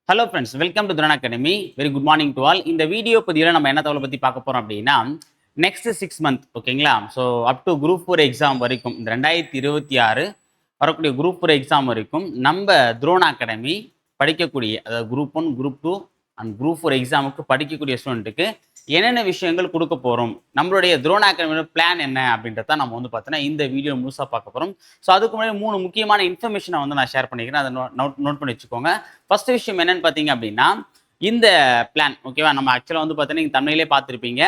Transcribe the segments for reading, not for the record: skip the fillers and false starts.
Hello friends, welcome to துரன் academy. Very good morning to all. இந்த video பதிவில் நம்ம என்ன தகவலை பற்றி பார்க்க போகிறோம் அப்படின்னா, நெக்ஸ்ட் 6 மந்த் ஓகேங்களா. So up to group 4 exam வரைக்கும், இந்த 2026 வரக்கூடிய குரூப் 4 எக்ஸாம் வரைக்கும் நம்ம துரோன் அகாடமி படிக்கக்கூடிய, அதாவது குரூப் 1, குரூப் 2 அண்ட் குரூப் 4 எக்ஸாமுக்கு படிக்கக்கூடிய ஸ்டூடெண்ட்டுக்கு என்னென்ன விஷயங்கள் கொடுக்க போகிறோம், நம்மளுடைய துரோன் அகாடமியோட பிளான் என்ன அப்படின்றத நம்ம வந்து பார்த்தோன்னா இந்த வீடியோ முழுசாக பார்க்க போகிறோம். ஸோ அதுக்கு முன்னாடி 3 முக்கியமான இன்ஃபர்மேஷனை வந்து நான் ஷேர் பண்ணிக்கிறேன். அதை நோட் பண்ணி வச்சுக்கோங்க. ஃபர்ஸ்ட் விஷயம் என்னன்னு பார்த்தீங்க அப்படின்னா, இந்த பிளான் ஓகேவா, நம்ம ஆக்சுவலாக வந்து பார்த்தீங்கன்னா நீங்கள் தமிழிலே பார்த்துருப்பீங்க,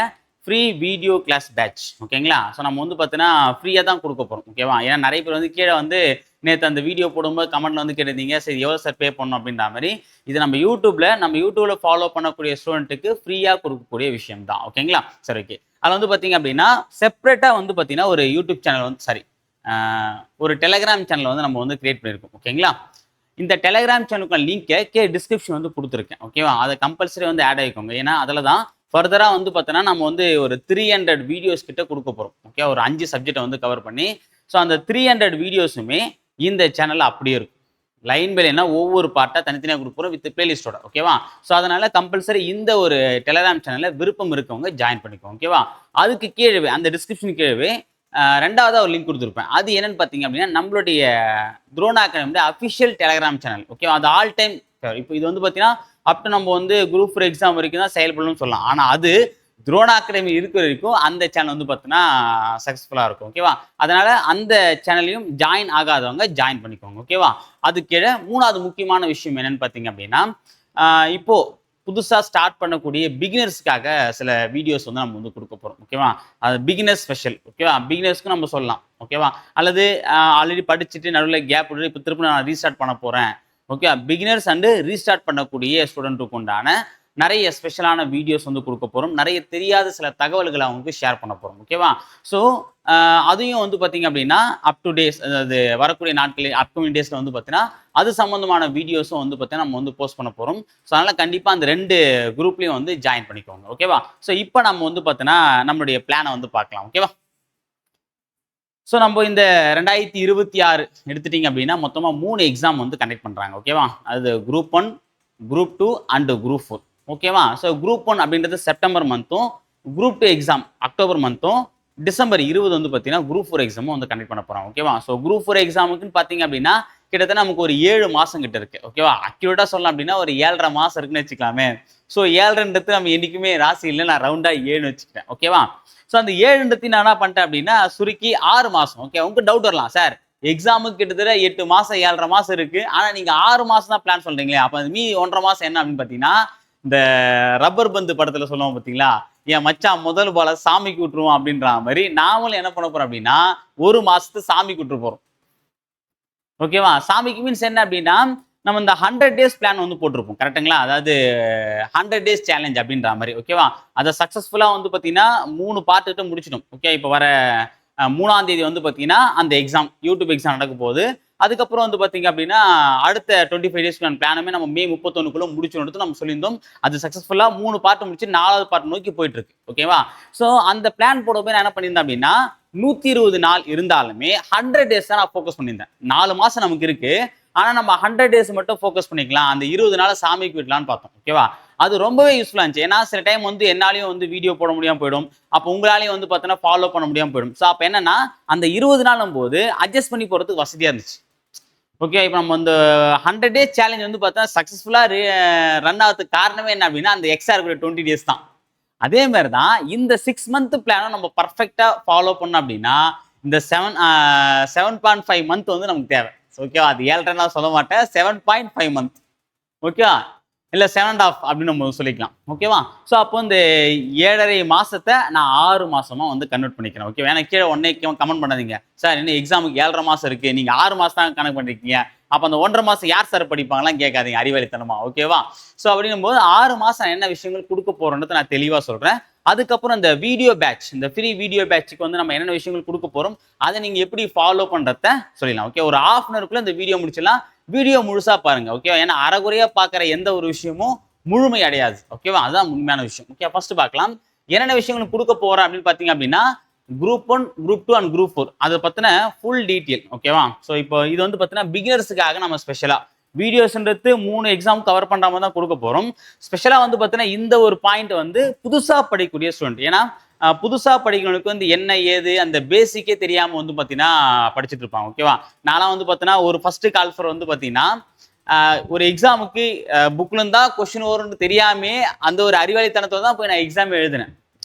ஃப்ரீ வீடியோ கிளாஸ் பேட்ச் ஓகேங்களா. ஸோ நம்ம வந்து பார்த்தீங்கன்னா ஃப்ரீயாக தான் கொடுக்க போகிறோம் ஓகேவா. ஏன்னா நிறைய பேர் வந்து கீழே வந்து நேற்று அந்த வீடியோ போடும்போது கமெண்ட்ல வந்து கேட்டிருந்தீங்க, சரி எவ்வளோ சார் பே பண்ணணும் அப்படின்ற மாதிரி. இது நம்ம யூடியூப்ல ஃபாலோ பண்ணக்கூடிய ஸ்டூடெண்ட்டுக்கு ஃப்ரீயாக கொடுக்கக்கூடிய விஷயம் தான் ஓகேங்களா. சரி ஓகே. அதில் வந்து பார்த்தீங்க அப்படின்னா செப்பரேட்டாக வந்து பார்த்தீங்கன்னா ஒரு யூடியூப் சேனல் வந்து ஒரு டெலகிராம் சேனல் வந்து நம்ம வந்து கிரியேட் பண்ணியிருக்கோம் ஓகேங்களா. இந்த டெலகிராம் சேனலுக்கான லிங்கை டிஸ்கிரிப்ஷன் வந்து கொடுத்துருக்கேன் ஓகேவா. அதை கம்பல்சரி வந்து ஆட் ஆகிக்கோங்க. ஏன்னா அதில் தான் ஃபர்தராக வந்து பார்த்தோன்னா நம்ம வந்து ஒரு 300 வீடியோஸ் கிட்ட கொடுக்க போகிறோம் ஓகே. ஒரு 5 சப்ஜெக்டை வந்து கவர் பண்ணி. ஸோ அந்த 300 வீடியோஸுமே இந்த சேனலில் அப்படியே இருக்கும். லைன் பை லைனாக ஒவ்வொரு பார்ட்டாக தனித்தனியாக கொடுக்க போகிறோம் வித் பிளேலிஸ்டோட ஓகேவா. ஸோ அதனால் கம்பல்சரி இந்த ஒரு டெலகிராம் சேனலில் விருப்பம் இருக்கவங்க ஜாயின் பண்ணிக்கோங்க ஓகேவா. அதுக்கு கீழே அந்த டிஸ்கிரிப்ஷன் கீழே ரெண்டாவதாக ஒரு லிங்க் கொடுத்துருப்பேன். அது என்னன்னு பார்த்தீங்க அப்படின்னா, நம்மளுடைய துரோன் அகாடமியோட அஃபிஷியல் டெலகிராம் சேனல் ஓகேவா. அது ஆல் டைம். இப்போ இது வந்து பார்த்தீங்கன்னா அப் டு நம்ம வந்து குரூப் 4 எக்ஸாம் வரைக்கும் தான் செயல்படணும்னு சொல்லலாம். ஆனால் அது துரோன் அகாடமி இருக்கிற வரைக்கும் அந்த சேனல் வந்து பார்த்தீங்கன்னா சக்ஸஸ்ஃபுல்லாக இருக்கும் ஓகேவா. அதனால அந்த சேனலையும் ஜாயின் ஆகாதவங்க ஜாயின் பண்ணிக்கோங்க ஓகேவா. அது கீழே 3வது முக்கியமான விஷயம் என்னன்னு பார்த்தீங்க அப்படின்னா, இப்போ புதுசாக ஸ்டார்ட் பண்ணக்கூடிய பிகினர்ஸ்க்காக சில வீடியோஸ் வந்து நம்ம வந்து கொடுக்க போகிறோம் ஓகேவா. அது பிகினர்ஸ் ஸ்பெஷல் ஓகேவா. பிகினர்ஸ்க்கு நம்ம சொல்லலாம் ஓகேவா. அல்லது ஆல்ரெடி படிச்சுட்டு நடுவில் கேப் விட்டு இப்போ திரும்ப நான் ரீஸ்டார்ட் பண்ண போகிறேன் ஓகே. பிகினர்ஸ் அண்டு ரீஸ்டார்ட் பண்ணக்கூடிய ஸ்டூடெண்ட்டுக்கு உண்டான நிறைய ஸ்பெஷலான வீடியோஸ் வந்து கொடுக்க போகிறோம். நிறைய தெரியாத சில தகவல்களை அவங்களுக்கு ஷேர் பண்ண போகிறோம் ஓகேவா. ஸோ அதையும் வந்து பார்த்தீங்க அப்படின்னா அப் டு டேஸ், அதாவது வரக்கூடிய நாட்களில் அப்கமிங் டேஸில் வந்து பார்த்தீங்கன்னா அது சம்மந்தமான வீடியோஸும் வந்து பார்த்தீங்கன்னா நம்ம வந்து போஸ்ட் பண்ண போகிறோம். ஸோ அதனால் கண்டிப்பாக அந்த 2 குரூப்லேயும் வந்து ஜாயின் பண்ணிக்கோங்க ஓகேவா. ஸோ இப்போ நம்ம வந்து பார்த்தீங்கன்னா நம்மளுடைய பிளானை வந்து பார்க்கலாம் ஓகேவா. ஸோ நம்ம இந்த 2026 எடுத்துட்டிங்க அப்படின்னா மொத்தமாக 3 எக்ஸாம் வந்து கண்டக்ட் பண்ணுறாங்க ஓகேவா. அது குரூப் 1, குரூப் 2 அண்டு குரூப் 4 ஓகேவா. ஸோ குரூப் 1 அப்படின்றது செப்டம்பர் மந்த்தும், குரூப் 2 எக்ஸாம் அக்டோபர் மந்த்தும், டிசம்பர் 20 வந்து பார்த்தீங்கன்னா குரூப் 4 எக்ஸாமும் வந்து கண்டக்ட் பண்ண போகிறோம் ஓகேவா. ஸோ குரூப் 4 எக்ஸாமுக்குன்னு பார்த்தீங்க அப்படின்னா கிட்டத்தட்ட நமக்கு ஒரு 7 மாதம் கிட்ட இருக்கு ஓகேவா. அக்யூரேட்டாக சொல்லலாம் அப்படின்னா ஒரு 7.5 மாதம் இருக்குன்னு வச்சுக்கலாமே. ஸோ 7.5 நம்ம என்றைக்குமே ராசி இல்லை, நான் ரவுண்டாக 7 வச்சுக்கிட்டேன் ஓகேவா. ஸோ அந்த 7 நான் என்ன பண்ணிட்டேன் அப்படின்னா சுருக்கி 6 மாதம் ஓகே. உங்களுக்கு டவுட் வரலாம், சார் எக்ஸாமுக்கு கிட்டத்தட்ட 8 மாதம் 7.5 மாதம் இருக்கு, ஆனால் நீங்கள் 6 மாதம் தான் பிளான் சொல்றீங்களே, அப்போ மீதி 1.5 மாதம் என்ன அப்படின்னு பார்த்தீங்கன்னா, இந்த ரப்பர் பந்து படத்தில் சொல்லுவோம் பார்த்தீங்களா, என் மச்சான் முதல் பால சாமிக்கு விட்டுருவோம் அப்படின்ற மாதிரி நாமளும் என்ன பண்ண போறோம் அப்படின்னா 1 மாசத்து சாமிக்கு விட்டுரு போறோம் ஓகேவா. சாமிக்கு மீன்ஸ் என்ன அப்படின்னா, நம்ம இந்த 100 டேஸ் பிளான் வந்து போட்டிருப்போம் கரெக்டுங்களா. அதாவது 100 டேஸ் சேலஞ்ச் அப்படின்ற மாதிரி ஓகேவா. அதை சக்ஸஸ்ஃபுல்லாக வந்து பார்த்தீங்கன்னா 3 பார்ட்டுகிட்ட முடிச்சிடும் ஓகே. இப்போ வர 3ஆம் தேதி வந்து பார்த்தீங்கன்னா அந்த எக்ஸாம், யூடியூப் எக்ஸாம் நடக்க போகுது. அதுக்கப்புறம் வந்து பார்த்தீங்க அப்படின்னா அடுத்த 25 டேஸ்க்கான பிளானுமே நம்ம மே 31க்குள்ள முடிச்சுன்னு நம்ம சொல்லியிருந்தோம். அது சக்ஸஸ்ஃபுல்லாக 3 பார்ட் முடிச்சு 4வது பார்ட் நோக்கி போயிட்டு இருக்கு ஓகேவா. ஸோ அந்த பிளான் போடும்போது நான் என்ன பண்ணியிருந்தேன் அப்படின்னா 120 நாள் இருந்தாலுமே 100 டேஸ் தான் நான் ஃபோக்கஸ் பண்ணியிருந்தேன். 4 மாதம் நமக்கு இருக்கு, ஆனால் நம்ம 100 டேஸ் மட்டும் ஃபோக்கஸ் பண்ணிக்கலாம், அந்த 20 நாளை சாமிக்கு விடலான்னு பார்த்தோம் ஓகேவா. அது ரொம்பவே யூஸ்ஃபுல்லாக இருந்துச்சு. ஏன்னா சில டைம் வந்து என்னாலையும் வந்து வீடியோ போட முடியாமல் போயிடும், அப்போ உங்களாலையும் வந்து பார்த்தீங்கன்னா ஃபாலோ பண்ண முடியாமல் போயிடும். ஸோ அப்போ என்னன்னா அந்த 20 நாளும் போது அட்ஜஸ்ட் பண்ணி போகிறதுக்கு வசதியாக இருந்துச்சு ஓகே. இப்போ நம்ம இந்த 100 டேஸ் சேலஞ்ச் வந்து பார்த்தா சக்ஸஸ்ஃபுல்லாக ரன் ஆகிறதுக்கு காரணமே என்ன அப்படின்னா அந்த எக்ஸ்ட்ரா இருக்கிற 20 டேஸ் தான். அதே மாதிரி தான் இந்த 6 மந்த் பிளானும் நம்ம பர்ஃபெக்டாக ஃபாலோ பண்ணோம் அப்படின்னா இந்த 7.5 மந்த் வந்து நமக்கு தேவை ஓகேவா. அது 7.5 சொல்ல மாட்டேன், 7.5 மந்த் ஓகேவா, இல்லை 7.5 அப்படின்னு நம்ம சொல்லிக்கலாம் ஓகேவா. ஸோ அப்போ இந்த 7.5 மாதத்தை நான் 6 மாதமாக வந்து கன்வெர்ட் பண்ணிக்கிறேன் ஓகே. ஏன்னா கீழே ஒன்னே கமெண்ட் பண்ணாதீங்க, சார் இன்னும் எக்ஸாமுக்கு 7.5 மாதம் இருக்குது, நீங்கள் 6 மாதம் தான் கணக்கு பண்ணிருக்கீங்க, அப்போ அந்த 1.5 மாதம் யார் சார் படிப்பாங்களாம் கேட்காதீங்க, அறிவாளித்தனமா ஓகேவா. ஸோ அப்படின்னும் போது 6 மாதம் என்ன விஷயங்கள் கொடுக்க போகிறோன்றதை நான் தெளிவாக சொல்கிறேன். அதுக்கப்புறம் இந்த வீடியோ பேட்ச், இந்த ஃப்ரீ வீடியோ பேட்சுக்கு வந்து நம்ம என்னென்ன விஷயங்கள் கொடுக்க போகிறோம், அதை நீங்கள் எப்படி ஃபாலோ பண்ணுறத சொல்லிடலாம் ஓகே. ஒரு 1/2 அன் ஹவருக்குள்ள இந்த வீடியோ முடிச்சிடலாம். வீடியோ முழுசா பாருங்க ஓகேவா. ஏன்னா அரைகுறையா பார்க்குற எந்த ஒரு விஷயமும் முழுமை அடையாது ஓகேவா. அதுதான் உண்மையான விஷயம் ஓகே. ஃபர்ஸ்ட் பார்க்கலாம் என்னென்ன விஷயங்கள் கொடுக்க போகிறேன் அப்படின்னு பார்த்தீங்க அப்படின்னா குரூப் 1, குரூப் 2 அண்ட் குரூப் 4 அதை பற்றின ஃபுல் டீட்டெயில் ஓகேவா. ஸோ இப்போ இது வந்து பார்த்தீங்கன்னா பிகினர்ஸுக்காக நம்ம ஸ்பெஷலாக வீடியோஸ்ன்றது 3 எக்ஸாம் கவர் பண்ணுற மாதிரி தான் கொடுக்க போகிறோம். ஸ்பெஷலாக வந்து பார்த்தீங்கன்னா இந்த ஒரு பாயிண்ட் வந்து புதுசாக படிக்கக்கூடிய ஸ்டூடெண்ட், ஏன்னா புதுசாக படிக்கிறவங்களுக்கு வந்து என்ன ஏது அந்த பேசிக்கே தெரியாமல் வந்து பார்த்தீங்கன்னா படிச்சுட்டு இருப்பாங்க. ஓகேவா, நான்லாம் வந்து பார்த்தீங்கன்னா ஒரு ஃபர்ஸ்ட் கால்ஃபர் வந்து பார்த்தீங்கன்னா ஒரு எக்ஸாமுக்கு புக்ல இருந்தா கொஸ்டின் வரும்னு தெரியாமே அந்த ஒரு அறிவாளித்தனத்தோட தான் போய் நான் எக்ஸாம் எழுதினேன்.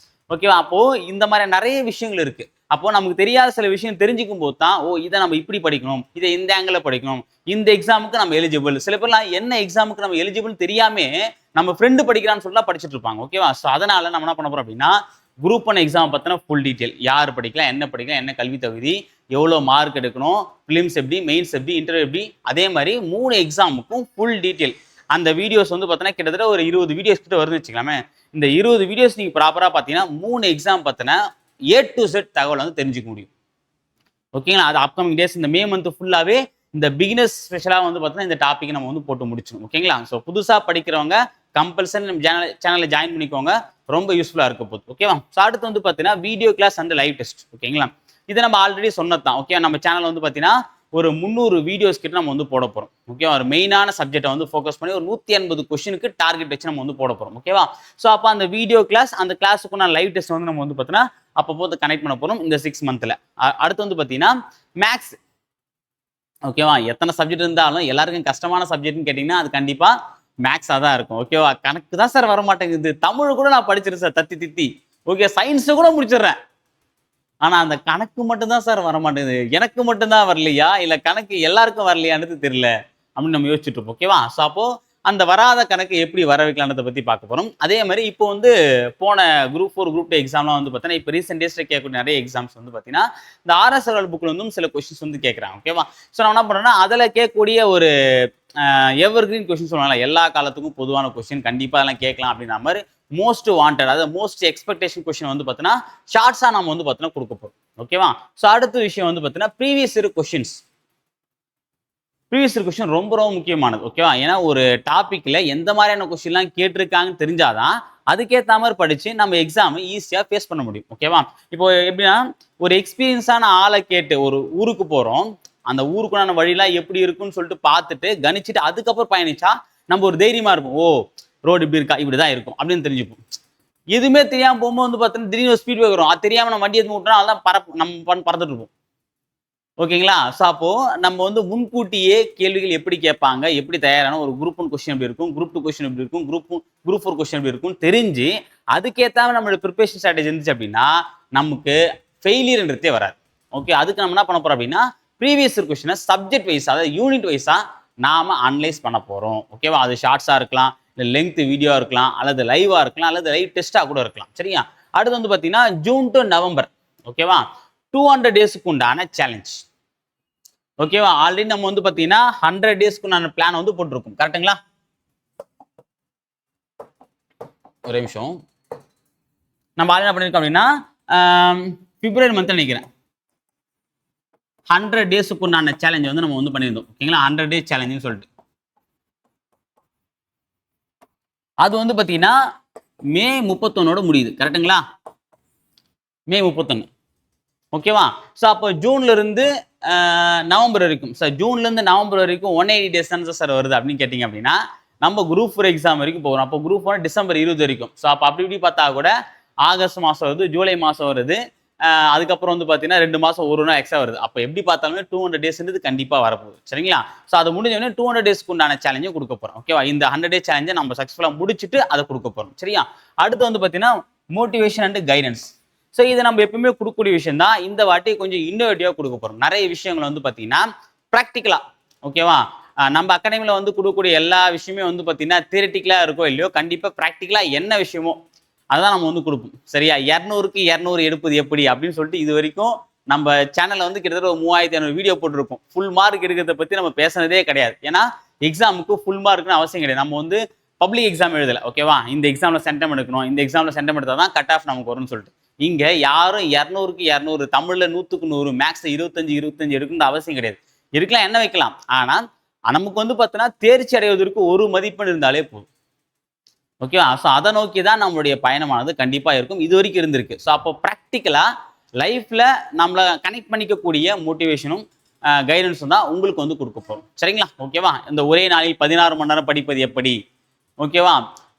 ஓகேவா, அப்போ இந்த மாதிரி நிறைய விஷயங்கள் இருக்கு. அப்போ நமக்கு தெரியாத சில விஷயம் தெரிஞ்சுக்கும் போது தான் ஓ இதை நம்ம இப்படி படிக்கணும், இதை இந்த ஆங்கிள் படிக்கணும், இந்த எக்ஸாமுக்கு நம்ம எலிஜிபிள். சில பேர்லாம் என்ன எக்ஸாமுக்கு நம்ம எலிஜிபிள் தெரியாம நம்ம ஃப்ரெண்டு படிக்கிறான்னு சொல்லலாம் படிச்சுட்டு இருப்பாங்க. ஓகேவா, ஸோ அதனால நம்ம என்ன பண்ண போறோம் அப்படின்னா குரூப் 1 எக்ஸாம் பத்தின ஃபுல் டீட்டெயில், யார் படிக்கலாம், என்ன படிக்கலாம், என்ன கல்வி தகுதி, எவ்வளோ மார்க் எடுக்கணும், பிலிம்ஸ் எப்படி, மெயின்ஸ் எப்படி, இன்டர்வியூ எப்படி, அதே மாதிரி 3 எக்ஸாமுக்கும் ஃபுல் டீட்டெயில். அந்த வீடியோஸ் வந்து பார்த்தீங்கன்னா கிட்டத்தட்ட ஒரு 20 வீடியோஸ் கிட்ட வருதுன்னு வச்சுக்கலாமே. இந்த 20 வீடியோஸ் நீங்கள் ப்ராப்பராக பார்த்தீங்கன்னா 3 எக்ஸாம் பற்றின A to Z தகவல் வந்து தெரிஞ்சுக்க முடியும். ஓகேங்களா, அது அப்கமிங் டேஸ் இந்த மே மந்த் ஃபுல்லாகவே இந்த பிகினர்ஸ் ஸ்பெஷலாக வந்து பார்த்தீங்கன்னா இந்த டாபிக் நம்ம வந்து போட்டு முடிச்சிடும். ஓகேங்களா, ஸோ புதுசாக படிக்கிறவங்க கம்பல்சரி நம்ம சேனலில் ஜாயின் பண்ணிக்கோங்க, ரொம்ப யூஸ்ஃபுல்லாக இருக்க போகுது. ஓகேவா, ஸோ அடுத்து வந்து பார்த்தீங்கன்னா video class and live test. ஓகேங்களா, இதை நம்ம ஆல்ரெடி சொன்னதான். ஓகே, நம்ம சேனல் வந்து பார்த்தீங்கன்னா ஒரு 300 வீடியோஸ் கிட்ட நம்ம வந்து போட போகிறோம். ஓகேவா, ஒரு மெயினான சப்ஜெக்டை வந்து ஃபோக்கஸ் பண்ணி ஒரு 180 கொஸ்டினுக்கு டார்கெட் வச்சு நம்ம வந்து போட போகிறோம். ஓகேவா, ஸோ அப்போ அந்த வீடியோ கிளாஸ் அந்த கிளாஸுக்கு நான் லைவ் டெஸ்ட் வந்து நம்ம வந்து பார்த்தீங்கன்னா அப்போ கனெக்ட் பண்ண போகிறோம் இந்த 6 மந்த்தில். அடுத்து வந்து பார்த்தீங்கன்னா மேக்ஸ். ஓகேவா, எத்தனை சப்ஜெக்ட் இருந்தாலும் எல்லாருக்கும் கஷ்டமான சப்ஜெக்ட்னு கேட்டிங்கன்னா அது கண்டிப்பாக மேக்ஸாக தான் இருக்கும். ஓகேவா, கணக்கு தான் சார் வர மாட்டேங்குது, தமிழ் கூட நான் படிச்சிருக்கேன் சார் தத்தி தித்தி, ஓகே சயின்ஸு கூட முடிச்சிடுறேன், ஆனால் அந்த கணக்கு மட்டும்தான் சார் வர மாட்டேங்குது, எனக்கு மட்டும்தான் வரலையா இல்லை கணக்கு எல்லாருக்கும் வரலையான்னு தெரியல அப்படின்னு நம்ம யோசிச்சுட்டு இருப்போம். ஓகேவா, ஸோ அப்போது அந்த வராத கணக்கு எப்படி வர வைக்கலான்றதை பற்றி பார்க்க போகிறோம். அதே மாதிரி இப்போ வந்து போன குரூப் 4 குரூப் 2 எக்ஸாம்லாம் வந்து பார்த்தீங்கன்னா இப்போ ரீசெண்ட் டேஸில் கேட்கக்கூடிய நிறைய எக்ஸாம்ஸ் வந்து பார்த்தீங்கன்னா இந்த RSL புக்கில் வந்து சில கொஸ்டின்ஸ் வந்து கேட்குறாங்க. ஓகேவா, ஸோ நான் என்ன பண்ணுறேன்னா அதில் கேட்கக்கூடிய ஒரு எவர் கிரீன் கொஸ்டின் சொல்லுவாங்க, எல்லா காலத்துக்கும் பொதுவான கொஸ்டின் கண்டிப்பாக அதெல்லாம் கேட்கலாம் அப்படின்ற மாதிரி மோஸ்ட் வாண்டட், அதாவது மோஸ்ட் எக்ஸ்பெக்டேஷன் கொஸ்டின் வந்து பார்த்தீங்கன்னா ஷார்ட்ஸாக நம்ம வந்து பார்த்தீங்கன்னா கொடுக்க போகிறோம். ஓகேவா, ஸோ அடுத்த விஷயம் வந்து பார்த்தீங்கன்னா previous year questions. Previous year question ரொம்ப ரொம்ப முக்கியமானது. ஓகேவா, ஏன்னா ஒரு டாப்பிக்கில் எந்த மாதிரியான கொஸ்டின்லாம் கேட்டிருக்காங்கன்னு தெரிஞ்சாதான் அதுக்கேற்ற மாதிரி படித்து நம்ம எக்ஸாம் ஈஸியாக ஃபேஸ் பண்ண முடியும். ஓகேவா, இப்போ எப்படின்னா ஒரு எக்ஸ்பீரியன்ஸான ஆளை கேட்டு ஒரு ஊருக்கு போகிறோம், அந்த ஊருக்குண்டான வழியெல்லாம் எப்படி இருக்குன்னு சொல்லிட்டு பார்த்துட்டு கணிச்சுட்டு அதுக்கப்புறம் பயணிச்சா நம்ம ஒரு தைரியமாக இருப்போம், ஓ ரோடு இப்படி இருக்கா இப்படி தான் இருக்கும் அப்படின்னு தெரிஞ்சுப்போம். எதுவுமே தெரியாமல் போகும்போது வந்து பார்த்தீங்கன்னா திடீர்னு ஸ்பீட் வைக்கிறோம், அது தெரியாமல் நம்ம வண்டி எடுத்து விட்டோம்னா அதெல்லாம் நம்ம பறந்துட்டு இருப்போம். ஓகேங்களா, ஸோ அப்போ நம்ம வந்து முன்கூட்டியே கேள்விகள் எப்படி கேட்பாங்க, எப்படி தயாரான ஒரு குரூப் 1 கொஸ்டின் எப்படி இருக்கும், குரூப் 2 கொஸ்டின் எப்படி இருக்கும், குரூப் 4 கொஸ்டின் எப்படி இருக்கும் தெரிஞ்சு அதுக்கேற்ற நம்மளோட ப்ரிப்பரேஷன் ஸ்ட்ராட்டஜி இருந்துச்சு அப்படின்னா நமக்கு ஃபெயிலியர்ன்றதே வராது. ஓகே, அதுக்கு நம்ம என்ன பண்ண போறோம் அப்படின்னா ப்ரீவியஸ் இயர் கொஸ்டினை சப்ஜெக்ட் வைஸா, அதாவது யூனிட் வைஸா நாம அனலைஸ் பண்ண போறோம். ஓகேவா, அது ஷார்ட்ஸா இருக்கலாம், இல்லை லெங்க் வீடியோ இருக்கலாம், அல்லது லைவா இருக்கலாம், அல்லது லைவ் டெஸ்டா கூட இருக்கலாம். சரியா, அடுத்து வந்து பார்த்தீங்கன்னா ஜூன் டு நவம்பர். ஓகேவா, 200 டேஸுக்கு உண்டான சேலஞ்ச். ஓகேவா, ஆல்ரெடி நம்ம வந்து பார்த்தீங்கன்னா 100 டேஸ்க்கு நான் பிளான் வந்து போட்டிருக்கோம். கரெக்டுங்களா, ஒரே நிமிஷம். நம்ம ஆல்ரெடி என்ன பண்ணியிருக்கோம் அப்படின்னா பிப்ரவரி மந்த் நினைக்கிறேன் 100 டேஸுக்கு உண்டான சேலஞ்ச் வந்து நம்ம வந்து பண்ணியிருந்தோம். ஓகேங்களா, 100 டேஸ் சேலஞ்சுன்னு சொல்லிட்டு அது வந்து பார்த்தீங்கன்னா மே 31 முடியுது. கரெக்டுங்களா, மே 31. ஓகேவா, ஸோ அப்போ ஜூன்ல இருந்து நவம்பர் வரைக்கும், சார் ஜூன்ல இருந்து நவம்பர் வரைக்கும் 180 டேஸ் தான் சார் வருது அப்படின்னு கேட்டிங்க அப்படின்னா நம்ம குரூப் 4 எக்ஸாம் வரைக்கும் போகிறோம். அப்போ குரூப் 1 டிசம்பர் 20 வரைக்கும். ஸோ அப்போ அப்படி இப்படி பார்த்தா கூட ஆகஸ்ட் மாதம் வருது, ஜூலை மாதம் வருது, அதுக்கப்புறம் வந்து பார்த்தீங்கன்னா 2 மாதம் ஒரு நாள் எக்ஸ்ட்ரா வருது. அப்போ எப்படி பார்த்தாலுமே 200 டேஸ்ன்றது கண்டிப்பாக வரப்போகுது. சரிங்களா, ஸோ அது முடிஞ்சவொடனே 200 டேஸ்க்கு உண்டான சேலஞ்சும் கொடுக்க போகிறோம். ஓகேவா, இந்த 100 டேஸ் சேலஞ்சை நம்ம சக்ஸஸ்ஃபுல்லாக முடிச்சுட்டு அதை கொடுக்க போகிறோம். சரியா, அடுத்து வந்து பார்த்தீங்கன்னா மோட்டிவேஷன் அண்ட் கைடன்ஸ். ஸோ இது நம்ம எப்பவுமே கொடுக்கக்கூடிய விஷயம் தான், இந்த வாட்டி கொஞ்சம் இன்னோவேட்டிவாக கொடுக்க போகிறோம். நிறைய விஷயங்கள் வந்து பார்த்தீங்கன்னா ப்ராக்டிக்கலாக. ஓகேவா, நம்ம அகாடமியில் வந்து கொடுக்கக்கூடிய எல்லா விஷயமே வந்து பார்த்தீங்கன்னா தியரிட்டிக்கலாக இருக்கோ இல்லையோ கண்டிப்பாக ப்ராக்டிக்கலாக என்ன விஷயமோ அதுதான் நம்ம வந்து கொடுப்போம். சரியா, 200க்கு 200 எடுப்பது எப்படி அப்படின்னு சொல்லிட்டு இது வரைக்கும் நம்ம சேனலில் வந்து கிட்டத்தட்ட ஒரு 3500 வீடியோ போட்டிருக்கோம். ஃபுல் மார்க் எடுக்கிறத பற்றி நம்ம பேசுனதே கிடையாது. ஏன்னா எக்ஸாமுக்கு ஃபுல் மார்க்னு அவசியம் கிடையாது. நம்ம வந்து பப்ளிக் எக்ஸாம் எழுதலை. ஓகேவா, இந்த எக்ஸாமில் சென்டம் எடுக்கணும், இந்த எக்ஸாமில் சென்டம் எடுத்தால் தான் கட் ஆஃப் நமக்கு வரும்னு சொல்லிட்டு இங்க யாரும் 200க்கு 200 தமிழ்ல 100க்கு 100 மேக்ஸ் 25 எடுக்கணும்னு அவசியம் கிடையாது. இருக்கலாம், என்ன வைக்கலாம், ஆனா நமக்கு வந்து பார்த்தீங்கன்னா தேர்ச்சி அடைவதற்கு ஒரு மதிப்பெண் இருந்தாலே போதும். ஓகேவா, ஸோ அதை நோக்கி தான் நம்மளுடைய பயணமானது கண்டிப்பா இருக்கும், இது வரைக்கும் இருந்திருக்கு. ஸோ அப்போ ப்ராக்டிக்கலா லைஃப்ல நம்மளை கனெக்ட் பண்ணிக்கக்கூடிய மோட்டிவேஷனும் கைடன்ஸ் தான் உங்களுக்கு வந்து கொடுக்க போகிறோம். சரிங்களா? ஓகேவா? இந்த ஒரே நாளில் 16 மணி நேரம் படிப்பது எப்படி, ஓகேவா?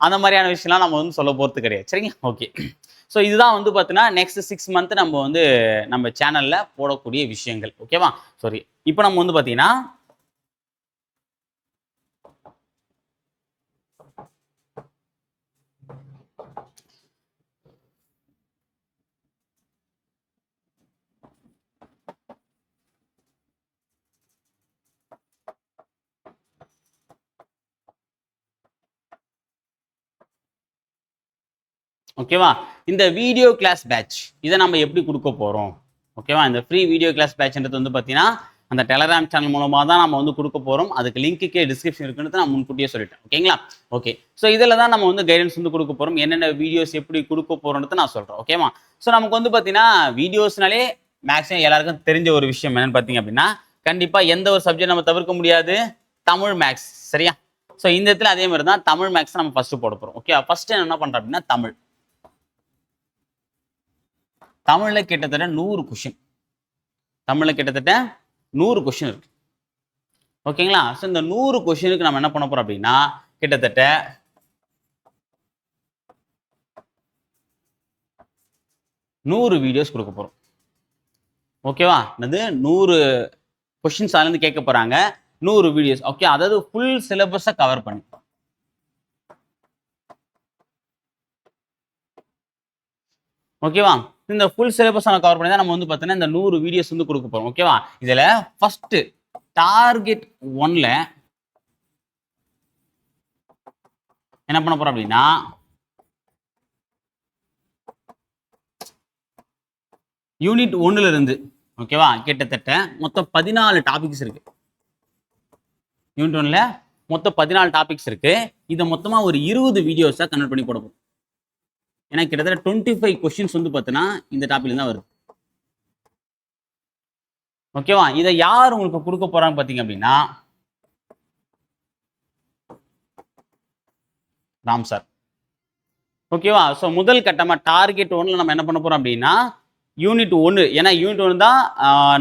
அந்த மாதிரியான விஷயம்லாம் நம்ம வந்து சொல்ல போகிறது கிடையாது. சரிங்களா? ஓகே. ஸோ இதுதான் வந்து பார்த்தீங்கன்னா நெக்ஸ்ட் 6 மந்த் நம்ம வந்து நம்ம சேனலில் போடக்கூடிய விஷயங்கள். ஓகேவா? சாரி, இப்போ நம்ம வந்து பார்த்தீங்கன்னா ஓகேவா, இந்த வீடியோ கிளாஸ் பேட்ச் இதை நம்ம எப்படி கொடுக்க போகிறோம்? ஓகேவா, இந்த ஃப்ரீ வீடியோ கிளாஸ் பேட்ச்ன்றது வந்து பார்த்தீங்கன்னா அந்த டெலகிராம் சேனல் மூலமாக தான் நம்ம வந்து கொடுக்க போகிறோம். அதுக்கு லிங்க்குக்கே டிஸ்கிரிப்ஷன் இருக்குன்னு நான் முன்கூட்டியே சொல்லிட்டேன். ஓகேங்களா? ஓகே. ஸோ இதில் தான் நம்ம வந்து கைடன்ஸ் வந்து கொடுக்க போகிறோம். என்னென்ன வீடியோஸ் எப்படி கொடுக்க போகிறோன்றது நான் சொல்கிறேன். ஓகேவா? ஸோ நமக்கு வந்து பார்த்தீங்கன்னா வீடியோஸ்னாலே மேக்ஸிமம் எல்லாருக்கும் தெரிஞ்ச ஒரு விஷயம் என்னன்னு பார்த்தீங்க அப்படின்னா, கண்டிப்பாக எந்த ஒரு சப்ஜெக்ட் நம்ம தவிர்க்க முடியாது, தமிழ் மேக்ஸ். சரியா? ஸோ இந்த இடத்துல அதே மாதிரி தான் தமிழ் மேக்ஸ் நம்ம ஃபர்ஸ்ட் போட போகிறோம். ஓகே, ஃபர்ஸ்ட் என்ன பண்ணுறோம் அப்படின்னா தமிழ்ல கிட்டத்தட்ட 100 கொஸ்டின். தமிழ்ல கிட்டத்தட்ட 100 கொஸ்டின் இருக்கு. ஓகேங்களா? ஸோ இந்த 100 கொஸ்டினுக்கு நம்ம என்ன பண்ண போறோம் அப்படின்னா கிட்டத்தட்ட 100 வீடியோஸ் கொடுக்க போறோம். ஓகேவா? அது 100 கொஸ்டின்ஸ் அதுலேருந்து கேட்க போறாங்க, 100 வீடியோஸ். ஓகே, அதாவது ஃபுல் சிலபஸை கவர் பண்ணி. ஓகேவா? இந்த ஃபுல் சிலபஸ் கவர் பண்ணி தான் நம்ம வந்து பார்த்தீங்கன்னா இந்த 100 வீடியோஸ் வந்து கொடுக்க போறோம். ஓகேவா? இதுல ஃபர்ஸ்ட் டார்கெட் 1ல என்ன பண்ண போறோம் அப்படின்னா யூனிட் 1ல இருந்து, ஓகேவா, கிட்டத்தட்ட மொத்தம் 14 டாபிக்ஸ் இருக்கு. யூனிட் 1ல மொத்தம் 14 டாபிக்ஸ் இருக்கு. இதை மொத்தமா ஒரு 20 வீடியோஸா கன்வெர்ட் பண்ணி போட போறோம். ஏன்னா கிட்டத்தட்ட 25 கொஸ்டின்ஸ் வந்து பார்த்தீங்கன்னா இந்த டாபிக்ல தான் வருது. ஓகேவா? இதை யார் உங்களுக்கு கொடுக்க போறாங்க பார்த்தீங்க அப்படின்னா ராம் சார். ஓகேவா? ஸோ முதல் கட்டமா டார்கெட் 1ல நம்ம என்ன பண்ண போறோம் அப்படின்னா யூனிட் 1, ஏன்னா யூனிட் 1 தான்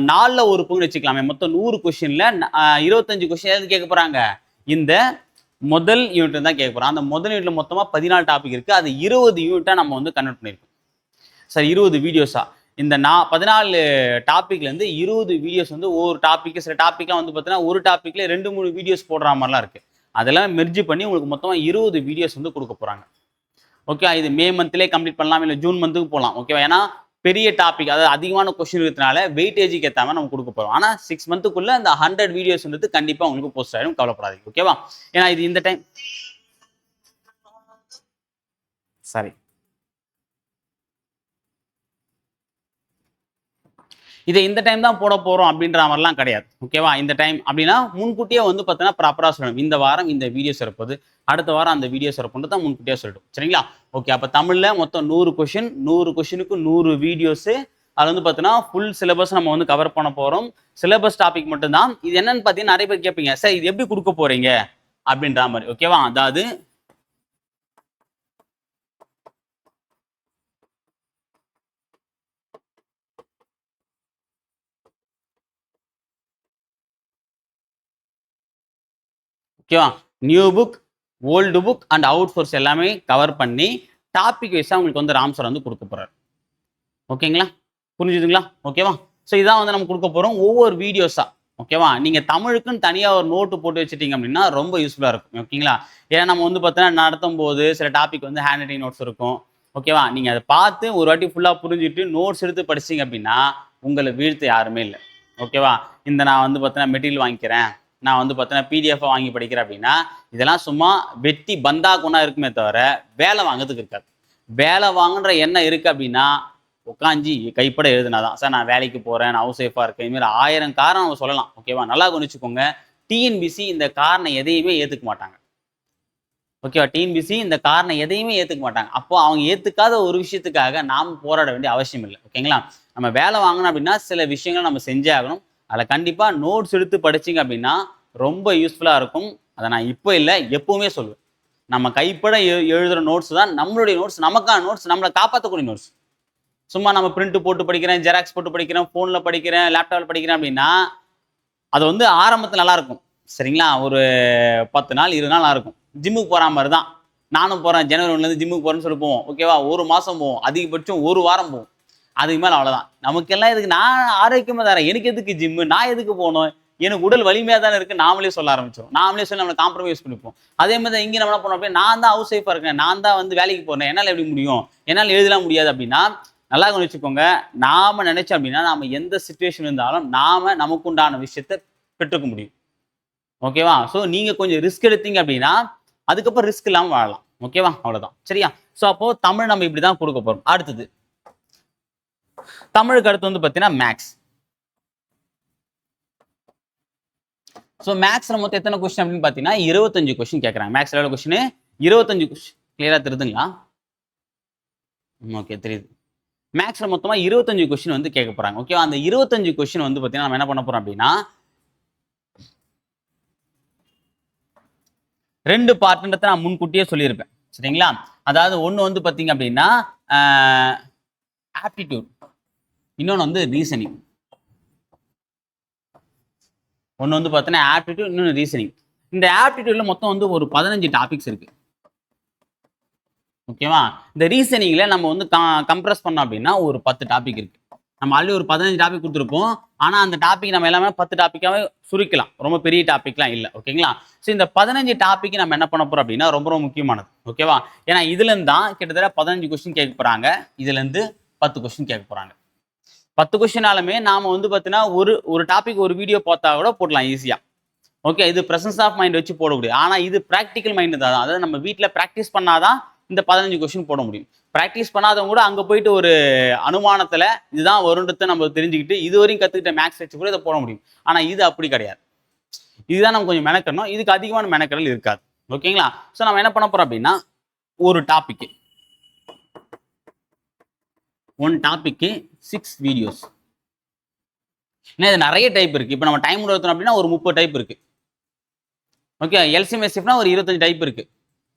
4ல ஒரு பங்கு வச்சுக்கலாமே, மொத்தம் 100 கொஸ்டின்ல 25 கொஸ்டின் எது கேட்க போறாங்க, இந்த முதல் யூனிட் தான் கேட்க போறோம். அந்த முதல் யூனிட்ல மொத்தமா 14 டாபிக் இருக்கு. அது 20 யூனிட்டா நம்ம வந்து கன்வெர்ட் பண்ணிருக்கோம். சார் 20 வீடியோஸா இந்த 14 டாபிக்ல இருந்து 20 வீடியோஸ் வந்து ஒவ்வொரு டாபிக், சில டாபிக்லாம் வந்து பார்த்தீங்கன்னா ஒரு டாபிக்ல 2-3 வீடியோஸ் போடுற மாதிரிலாம் இருக்கு. அதெல்லாம் மெர்ஜ் பண்ணி உங்களுக்கு மொத்தமா 20 வீடியோஸ் வந்து கொடுக்க போறாங்க. ஓகே, இது மே மந்த்லேயே கம்ப்ளீட் பண்ணலாம், இல்லை ஜூன் மந்த்துக்கு போகலாம். ஓகேவா? ஏன்னா பெரிய டாபிக், அதாவது அதிகமான கொஸ்டின் இருக்கிறதுனால வெயிட்டேஜுக்கு ஏற்ற மாதிரி நம்ம கொடுக்க போறோம். ஆனால் 6 மந்த்துக்குள்ள அந்த 100 வீடியோஸ்ன்றது கண்டிப்பாக உங்களுக்கு போஸ்ட் ஆகிடும், கவலைப்படாதீங்க. ஓகேவா? ஏன்னா இது இந்த டைம் சாரி இதை இந்த டைம் தான் போட போறோம் அப்படின்ற மாதிரிலாம் கிடையாது. ஓகேவா? இந்த டைம் அப்படின்னா முன்கூட்டியே வந்து பார்த்தீங்கன்னா ப்ராப்பராக சொல்லணும். இந்த வாரம் இந்த வீடியோஸ் இருப்பது, அடுத்த வாரம் அந்த வீடியோஸ் இருப்பது தான் முன்கூட்டியே சொல்லிடும். சரிங்களா? ஓகே, அப்போ தமிழில் மொத்தம் 100 கொஸ்டின், 100 கொஸ்டினுக்கு 100 வீடியோஸு. அது வந்து பார்த்தீங்கன்னா ஃபுல் சிலபஸ் நம்ம வந்து கவர் பண்ண போகிறோம். சிலபஸ் டாபிக் மட்டும்தான். இது என்னன்னு பார்த்தீங்கன்னா நிறைய பேர் கேட்பீங்க, சார் இது எப்படி கொடுக்க போறீங்க அப்படின்ற மாதிரி. ஓகேவா? அதாவது ஓகேவா, new book, old book and out source எல்லாமே கவர் பண்ணி டாபிக் வைஸாக உங்களுக்கு வந்து ராம் சார் வந்து கொடுக்க போறாரு. ஓகேங்களா? புரிஞ்சுதுங்களா? ஓகேவா? ஸோ இதான் வந்து நம்ம கொடுக்க போறோம் ஒவ்வொரு வீடியோஸா. ஓகேவா? நீங்க தமிழுக்குன்னு தனியாக ஒரு நோட்டு போட்டு வச்சுட்டீங்க அப்படின்னா ரொம்ப யூஸ்ஃபுல்லாக இருக்கும். ஓகேங்களா? ஏன்னா நம்ம வந்து பார்த்தீங்கன்னா நடத்தும் போது சில டாபிக் வந்து ஹேண்ட் ரைட்டிங் நோட்ஸ் இருக்கும். ஓகேவா? நீங்க அதை பார்த்து ஒரு வாட்டி ஃபுல்லாக புரிஞ்சுட்டு நோட்ஸ் எடுத்து படிச்சீங்க அப்படின்னா உங்களை வீழ்த்த யாருமே இல்லை. ஓகேவா? இந்த நான் வந்து பார்த்தீங்கன்னா மெட்டீரியல் வாங்கிக்கிறேன், நான் வந்து பார்த்தீங்கன்னா பிடிஎஃபாக வாங்கி படிக்கிறேன் அப்படின்னா இதெல்லாம் சும்மா வெட்டி பந்தா கொண்டா இருக்குமே தவிர வேலை வாங்கிறதுக்கு இருக்காது. வேலை வாங்குன்ற எண்ணம் இருக்குது அப்படின்னா உட்காந்து கைப்பட எழுதுனாதான். சார் நான் வேலைக்கு போகிறேன், நான் ஹவுஸ் ஒய்ஃபாக இருக்கேன், இதுமாரி 1000 காரணம் நம்ம சொல்லலாம். ஓகேவா? நல்லா கவனிச்சுக்கோங்க. டிஎன்பிசி இந்த காரணம் எதையுமே ஏற்றுக்க மாட்டாங்க. ஓகேவா? டிஎன்பிசி இந்த காரணம் எதையுமே ஏற்றுக்க மாட்டாங்க. அப்போ அவங்க ஏற்றுக்காத ஒரு விஷயத்துக்காக நாம் போராட வேண்டிய அவசியம் இல்லை. ஓகேங்களா? நம்ம வேலை வாங்கணும் அப்படின்னா சில விஷயங்கள் நம்ம செஞ்சே ஆகணும். அதில் கண்டிப்பாக நோட்ஸ் எடுத்து படிச்சிங்க அப்படின்னா ரொம்ப யூஸ்ஃபுல்லாக இருக்கும். அதை நான் இப்போ இல்லை எப்பவுமே சொல்லுவேன். நம்ம கைப்பட எழுதுகிற நோட்ஸ் தான் நம்மளுடைய நோட்ஸ், நமக்கான நோட்ஸ், நம்மளை காப்பாற்றக்கூடிய நோட்ஸ். சும்மா நம்ம பிரிண்ட் போட்டு படிக்கிறேன், ஜெராக்ஸ் போட்டு படிக்கிறேன், ஃபோனில் படிக்கிறேன், லேப்டாப்பில் படிக்கிறேன் அப்படின்னா அது வந்து ஆரம்பத்தில் நல்லா இருக்கும் சரிங்களா, ஒரு 10 நாள் 20 நாள் நல்லா இருக்கும். ஜிம்முக்கு போகிற மாதிரி தான். நானும் போகிறேன், ஜனவரி 1லேருந்து ஜிம்முக்கு போகிறேன்னு சொல்லி போவோம். ஓகேவா, ஒரு மாதம் போவோம், அதிகபட்சம் ஒரு வாரம் போவோம், அதுக்கு மேலே அவ்வளோதான். நமக்கெல்லாம் எதுக்கு, நான் ஆரோக்கியமாக தரேன், எனக்கு எதுக்கு ஜிம்மு, நான் எதுக்கு போகணும், எனக்கு உடல் வலிமையாக தானே இருக்குது, நாமளே சொல்ல ஆரம்பிச்சிடும். நாமளே சொல்லி நம்மளை காம்ப்ரமைஸ் பண்ணிப்போம். அதே மாதிரி தான் இங்கே நம்ம என்ன பண்ணோம் அப்படின்னா, நான் தான் ஹவுஸ் ஒய்ஃபாக இருக்கேன், நான் தான் வந்து வேலைக்கு போகிறேன், என்னால் எப்படி முடியும், என்னால் எழுதலாம் முடியாது அப்படின்னா, நல்லா கவனிச்சுக்கோங்க. நாம நினைச்சோம் அப்படின்னா நாம எந்த சுச்சுவேஷன் இருந்தாலும் நாம நமக்கு உண்டான விஷயத்தை பெற்றுக்க முடியும். ஓகேவா, ஸோ நீங்க கொஞ்சம் ரிஸ்க் எடுத்தீங்க அப்படின்னா அதுக்கப்புறம் ரிஸ்க் இல்லாமல் வாழலாம். ஓகேவா, அவ்வளவுதான். சரியா, ஸோ அப்போ தமிழ் நம்ம இப்படிதான் கொடுக்க போறோம். அடுத்தது தமிழுக்கு அடுத்து வந்து பார்த்தீங்கன்னா மேக்ஸ். ஸோ மேக்ஸ்ல மொத்தம் எத்தனை கொஸ்டின் அப்படின்னு பார்த்தீங்கன்னா 25 கொஸ்டின் கேட்குறாங்க. மேக்ஸ்ல எவ்வளோ கொஸ்டின்? 25 கொஸ்டின். கிளியரா தெரியுதுங்களா? ஓகே, தெரியுது. மேக்ஸ்ல மொத்தமா 25 கொஸ்டின் வந்து கேட்க போறாங்க. ஓகேவா, அந்த 25 கொஸ்டின் வந்து பார்த்தீங்கன்னா நம்ம என்ன பண்ண போறோம் அப்படின்னா 2 பார்ட்ன்றதை நான் முன்கூட்டியே சொல்லியிருப்பேன். சரிங்களா, அதாவது ஒன்று வந்து பார்த்தீங்க அப்படின்னா ஆப்டிடியூட், இன்னொன்று வந்து ரீசனிங். ஒன்று வந்து பார்த்தீங்கன்னா ஆப்டிடியூட், இன்னொன்று ரீசனிங். இந்த ஆப்டிடியூட்ல மொத்தம் வந்து ஒரு 15 டாபிக்ஸ் இருக்கு. ஓகேவா, இந்த ரீசனிங்ல நம்ம வந்து கம்ப்ரஸ் பண்ணோம் அப்படின்னா ஒரு 10 டாபிக் இருக்கு. நம்ம ஆல்ரெடி ஒரு 15 டாபிக் கொடுத்துருப்போம். ஆனால் அந்த டாபிக் நம்ம எல்லாமே 10 டாப்பிக்காவே சுருக்கலாம், ரொம்ப பெரிய டாபிக்லாம் இல்லை. ஓகேங்களா, ஸோ இந்த 15 டாபிக் நம்ம என்ன பண்ண போறோம் அப்படின்னா ரொம்ப ரொம்ப முக்கியமானது. ஓகேவா, ஏன்னா இதுல இருந்து தான் கிட்டத்தட்ட 15 கொஸ்டின் கேட்க போறாங்க, இதுல இருந்து 10 கொஸ்டின் கேட்க போறாங்க. 10 கொஸ்டினாலுமே நாம வந்து பார்த்தீங்கன்னா ஒரு டாபிக் ஒரு வீடியோ பார்த்தா கூட போடலாம் ஈஸியா. ஓகே, இது பிரசன்ஸ் ஆஃப் மைண்ட் வச்சு போட முடியும். ஆனால் இது ப்ராக்டிக்கல் மைண்ட் தான், அதாவது நம்ம வீட்டில் ப்ராக்டிஸ் பண்ணாதான் இந்த 15 கொஸ்டின் போட முடியும். ப்ராக்டிஸ் பண்ணாதவங்க கூட அங்கே போயிட்டு ஒரு அனுமானத்தில் இதுதான் வருன்றதை நம்ம தெரிஞ்சுக்கிட்டு இதுவரையும் கற்றுக்கிட்ட மேக்ஸ் வச்சு கூட இதை போட முடியும். ஆனால் இது அப்படி கிடையாது. இதுதான் நம்ம கொஞ்சம் மெனக்கணும், இதுக்கு அதிகமான மெனக்கடல் இருக்காது. ஓகேங்களா, ஸோ நம்ம என்ன பண்ண போறோம் அப்படின்னா ஒரு டாபிக்கு 6 வீடியோஸ். ஏன்னா இது நிறைய டைப் இருக்கு. இப்போ நம்ம டைம் எடுத்தோம் அப்படின்னா ஒரு 30 டைப் இருக்கு. ஓகே, எல்சிஎம்எஸ்எஃப்னா ஒரு 25 டைப் இருக்கு.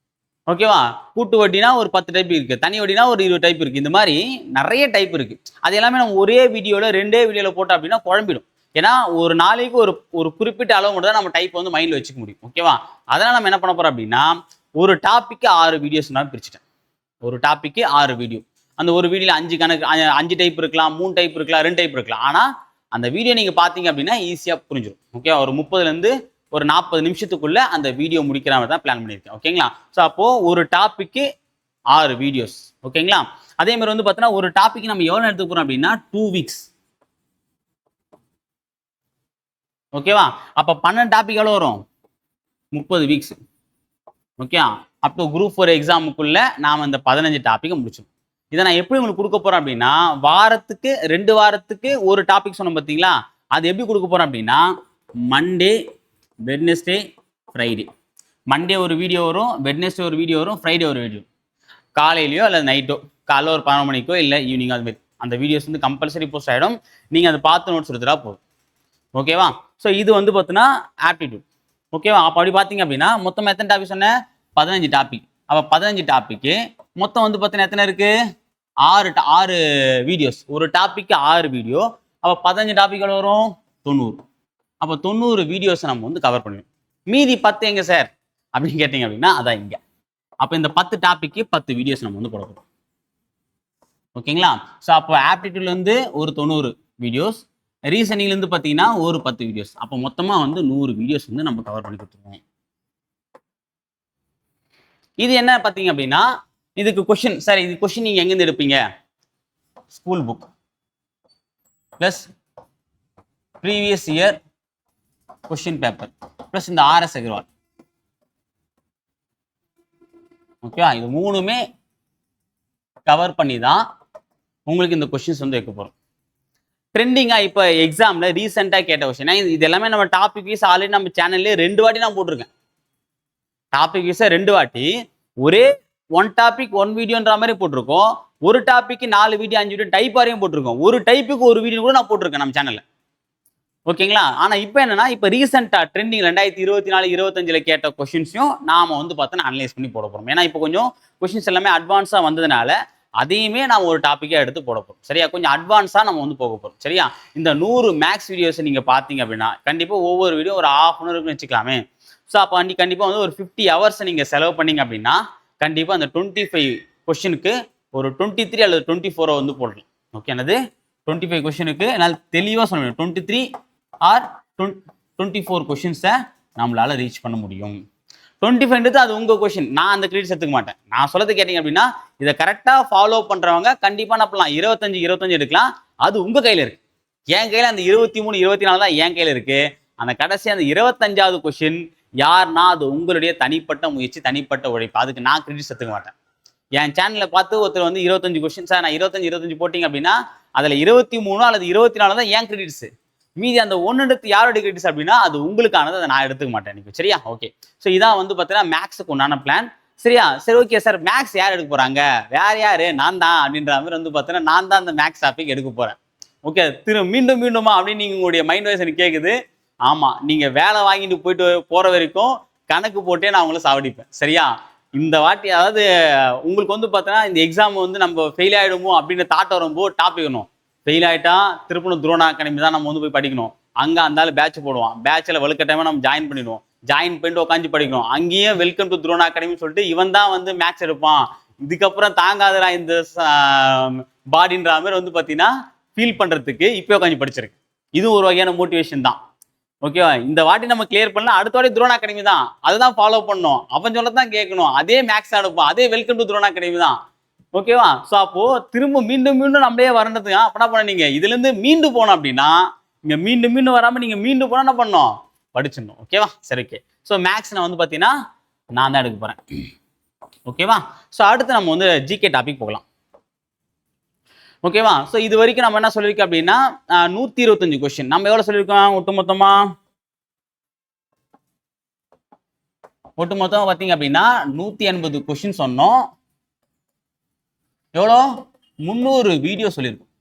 ஓகேவா, கூட்டு வட்டினா ஒரு 10 டைப் இருக்கு, தனி வட்டினா ஒரு 20 டைப் இருக்கு. இந்த மாதிரி நிறைய டைப் இருக்கு. அது எல்லாமே நம்ம ஒரே வீடியோல 2 வீடியோல போட்டோம் அப்படின்னா குழம்பிடும். ஏன்னா ஒரு நாளைக்கு ஒரு குறிப்பிட்ட அளவு மட்டும் தான் நம்ம டைப் வந்து மைண்ட்ல வச்சுக்க முடியும். ஓகேவா, அதனால நம்ம என்ன பண்ண போறோம் அப்படின்னா ஒரு டாபிக்கு 6 வீடியோஸ் நான் பிரிச்சுட்டேன். ஒரு டாபிக்கு 6 வீடியோ. அந்த ஒரு வீடியோல 5 டைப் இருக்கலாம், 3 டைப் இருக்கலாம், 2 டைப் இருக்கலாம். ஆனா அந்த வீடியோ நீங்க பாத்தீங்க அப்படின்னா ஈஸியா புரிஞ்சிடும். ஓகே, ஒரு 30ல இருந்து ஒரு 40 நிமிஷத்துக்குள்ள அந்த வீடியோ முடிக்கிற மாதிரி தான் பிளான் பண்ணியிருக்கேன். ஓகேங்களா, ஸோ அப்போ ஒரு டாபிக்கு 6 வீடியோஸ். ஓகேங்களா, அதே மாதிரி வந்து பார்த்தீங்கன்னா ஒரு டாபிக் நம்ம எவ்வளோ எடுத்துக்க போறோம் அப்படின்னா 2 வீக்ஸ். ஓகேவா, அப்போ 12 டாபிக் எவ்வளோ வரும்? 30 வீக்ஸ். ஓகே, அப்போ குரூப் 4 எக்ஸாமுக்குள்ள நாம இந்த 15 டாபிக்கை முடிச்சிடும். இதை நான் எப்படி உங்களுக்கு கொடுக்க போறேன் அப்படின்னா வாரத்துக்கு 2 வாரத்துக்கு ஒரு டாபிக் சொன்னோம் பார்த்தீங்களா, அது எப்படி கொடுக்க போறேன் அப்படின்னா மண்டே, வெட்னஸ்டே, ஃப்ரைடே. மண்டே ஒரு வீடியோ வரும், வெட்னஸ்டே ஒரு வீடியோ வரும், ஃப்ரைடே ஒரு வீடியோ. காலையிலையோ அல்லது நைட்டோ, காலைல ஒரு 11 மணிக்கோ இல்லை ஈவினிங்கோ, அது மாதிரி அந்த வீடியோஸ் வந்து கம்பல்சரி போஸ்ட் ஆகிடும். நீங்கள் அதை பார்த்து நோட்ஸ் எடுத்துட்டா போதும். ஓகேவா, ஸோ இது வந்து பார்த்தீங்கன்னா ஆப்டிடியூட். ஓகேவா, அப்போ அப்படி பார்த்தீங்க அப்படின்னா மொத்தம் எத்தனை டாபிக் சொன்னேன்? 15 டாபிக். அப்போ 15 டாபிக்கு மொத்தம் வந்து பார்த்தீங்கன்னா எத்தனை இருக்கு? 6 வீடியோஸ். ஒரு டாபிக்கு 6 வீடியோ. அப்போ 15 டாபிக்கள் வரும் 90. அப்போ 90 வீடியோஸை நம்ம வந்து கவர் பண்ணுவோம். மீதி 10 எங்க சார் அப்படின்னு கேட்டீங்க அப்படின்னா அதான் இங்க. அப்போ இந்த 10 டாபிக்கு 10 வீடியோஸ் நம்ம வந்து போட போறோம். ஓகேங்களா, ஸோ அப்போ ஆப்டிடியூட்ல இருந்து ஒரு 90 வீடியோஸ், ரீசனிங்ல இருந்து பார்த்தீங்கன்னா ஒரு 10 வீடியோஸ். அப்போ மொத்தமா வந்து 100 வீடியோஸ் வந்து நம்ம கவர் பண்ணி கொடுத்துருவோம். இது என்ன பார்த்தீங்க அப்படின்னா இதுக்கு கொஸ்டின், சார் இது கொஸ்டின் நீங்க எங்கேருந்து எடுப்பீங்க? School book plus previous year question paper plus இந்த ஆர்எஸ் அகர்வால். ஓகேவா, இது மூணுமே கவர் பண்ணி தான் உங்களுக்கு இந்த கொஸ்டின்ஸ் வந்து வைக்க போறோம். ட்ரெண்டிங்கா இப்போ எக்ஸாம்ல ரீசெண்டா கேட்ட கொஸ்டின் இது எல்லாமே நம்ம டாபிக் வைஸ் ஆல்ரெடி நம்ம சேனல்ல 2 வாட்டி நான் போட்டிருக்கேன். டாபிக் வைஸா 2 வாட்டி ஒரே 1 டாபிக் 1 வீடியோன்ற மாதிரி போட்டிருக்கோம். ஒரு டாபிக் 4 வீடியோ 5 வீடியோ டைப் வரையும் போட்டிருக்கோம். ஒரு டைப்புக்கு ஒரு வீடியோ கூட நான் போட்டிருக்கேன் நம்ம சேனல்ல. ஓகேங்களா, ஆனா இப்போ என்னன்னா இப்போ ரீசெண்டா ட்ரெண்டிங் 2024 25ல கேட்ட கொஸ்டின்ஸையும் நாம வந்து பார்த்தோன்னா அனலைஸ் பண்ணி போட போறோம். ஏன்னா இப்போ கொஞ்சம் கொஸ்டின்ஸ் எல்லாமே அட்வான்ஸா வந்ததுனால அதையுமே நம்ம ஒரு டாப்பிக்காக எடுத்து போட போகிறோம். சரியா? கொஞ்சம் அட்வான்ஸாக நம்ம வந்து போக போகிறோம். சரியா? இந்த 100 மேக்ஸ் வீடியோஸை நீங்கள் பார்த்தீங்க அப்படின்னா கண்டிப்பாக ஒவ்வொரு வீடியோ ஒரு ½ hour இருக்குன்னு வச்சுக்கலாமே. ஸோ அப்போ கண்டிப்பாக வந்து ஒரு 50 hours நீங்கள் செலவு பண்ணீங்க அப்படின்னா கண்டிப்பாக அந்த 25 கொஷனுக்கு ஒரு 23 அல்லது 24 வந்து போடலாம். ஓகே, என்னது 25 கொஷனுக்கு என்னால் தெளிவாக சொல்ல முடியும். 23 ஆர் 24 கொஷின்ஸை நம்மளால ரீச் பண்ண முடியும். 25 அது உங்க கொஷின். நான் அந்த கிரெடிட்ஸ் எடுத்துக்க மாட்டேன். நான் சொல்லது கேட்டீங்க அப்படின்னா இதை கரெக்டாக ஃபாலோ பண்றவங்க கண்டிப்பா என்ன பண்ணலாம், 25 எடுக்கலாம். அது உங்க கையில இருக்கு. என் கையில அந்த 23 24 தான் என் கையில இருக்கு. அந்த கடைசி அந்த 25வது கொஷின் யாருன்னா அது உங்களுடைய தனிப்பட்ட முயற்சி, தனிப்பட்ட உழைப்பு. அதுக்கு நான் கிரெடிட்ஸ் எடுத்துக்க மாட்டேன். என் சேனல்ல பார்த்து ஒருத்தர் வந்து 25 கொஸ்டின் சார் நான் 25 போட்டிங்க அப்படின்னா அதுல 23 அல்லது 24 தான் ஏன் கிரெடிட்ஸ். மீதி அந்த ஒன்றுக்கு யாருடைய கிரெடிட்ஸ் அப்படின்னா அது உங்களுக்கானது. அதை நான் எடுத்துக்க மாட்டேன் இன்னைக்கு. சரியா? ஓகே. ஸோ இதான் வந்து பார்த்தீங்கன்னா மேக்ஸுக்கு உண்டான பிளான். சரியா? சரி, ஓகே சார், மேக்ஸ் யார் எடுக்க போறாங்க? வேற யாரு? நான் தான் அப்படின்ற மாதிரி வந்து பார்த்தீங்கன்னா நான் தான் அந்த மேக்ஸ் டாபிக் எடுக்க போறேன். ஓகே, மீண்டும் மீண்டுமா அப்படின்னு நீங்க உங்களுடைய மைண்ட் வாய்ஸ் எனக்கு கேட்குது. ஆமா, நீங்க வேலை வாங்கிட்டு போயிட்டு போற வரைக்கும் கணக்கு போட்டே நான் உங்களை சாவடிப்பேன். சரியா? இந்த வாட்டி அதாவது உங்களுக்கு வந்து பார்த்தீங்கன்னா இந்த எக்ஸாம் வந்து நம்ம ஃபெயில் ஆயிடுமோ அப்படின்னு தாட் வரும்போது டாபிக் வேணும். ஃபெயில் ஆயிட்டா திருப்பணும் துரோணா அகாடமி தான் நம்ம வந்து போய் படிக்கணும். அங்க அந்தாலும் பேட்ச் போடுவான். பேட்ச்ல வலுக்கட்டாயமா நம்ம ஜாயின் பண்ணிடுவோம். ஜாயின் பண்ணிட்டு உட்காந்து படிக்கணும். அங்கேயும் வெல்கம் டு துரோணா அகாடமின்னு சொல்லிட்டு இவன் தான் வந்து மேக்ஸ் எடுப்பான். இதுக்கப்புறம் தாங்காதரா இந்த பாடின்ற மாதிரி வந்து பார்த்தீங்கன்னா ஃபீல் பண்றதுக்கு இப்போ உட்காந்து படிச்சிருக்கு. இது ஒரு வகையான மோட்டிவேஷன் தான். ஓகேவா? இந்த வாட்டி நம்ம கிளியர் பண்ணலாம், அடுத்த வாட்டி துரோணா அகாடமி தான். அதுதான் ஃபாலோ பண்ணணும். அவன் சொல்லத்தான் கேட்கணும். அதே மேக்ஸ் எடுப்பான். அதே வெல்கம் டு துரோணா அகாடமி தான். ஓகேவா? ஸோ அப்போ திரும்ப மீண்டும் மீண்டும் நம்மளே வரணுதுங்க. அப்ப என்ன பண்ண, நீங்க இதுல இருந்து மீண்டு போனோம் அப்படின்னா இங்க மீண்டும் மீண்டும் வராம நீங்க மீண்டும் போனா என்ன பண்ணணும், படிச்சிடணும். ஓகேவா? சரி, ஓகே. ஸோ மேக்ஸ் நான் வந்து பாத்தீங்கன்னா நான் தான் எடுக்க போறேன். ஓகேவா? ஸோ அடுத்து நம்ம வந்து ஜிகே டாபிக் போகலாம். ஓகேவா? ஸோ இது வரைக்கும் நம்ம என்ன சொல்லியிருக்கோம் அப்படின்னா 125 கொஸ்டின் நம்ம எவ்வளவு சொல்லியிருக்கோம் ஒட்டுமொத்தமா பார்த்தீங்க அப்படின்னா 180 கொஸ்டின் சொன்னோம். எவ்வளோ 300 வீடியோ சொல்லியிருக்கோம்.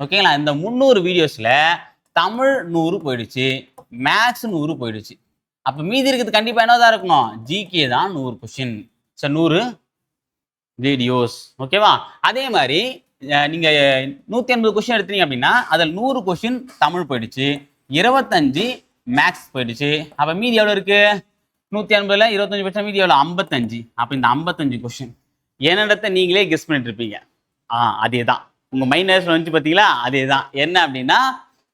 ஓகேங்களா? இந்த 300 வீடியோஸ்ல தமிழ் 100 போயிடுச்சு, மேக்ஸ் 100 போயிடுச்சு. அப்ப மீதி இருக்கிறது கண்டிப்பா என்னதான் இருக்கணும், ஜிகே தான் 100 கொஸ்டின். So 100 videos. ஓகேவா? அதே மாதிரி நீங்க 180 கொஸ்டின் எடுத்தீங்க அப்படின்னா அதில் 100 கொஸ்டின் தமிழ் போயிடுச்சு, 25 மேக்ஸ் போயிடுச்சு. அப்ப மீதி எவ்வளவு இருக்கு? 180ல 25% மீதி எவ்வளவு? 55. அப்ப இந்த 55 கொஸ்டின் என்னிடத்தை நீங்களே கெஸ் பண்ணிட்டு இருப்பீங்க. அதே தான் உங்க மைண்ட் வந்து பாத்தீங்களா? அதே தான். என்ன அப்படின்னா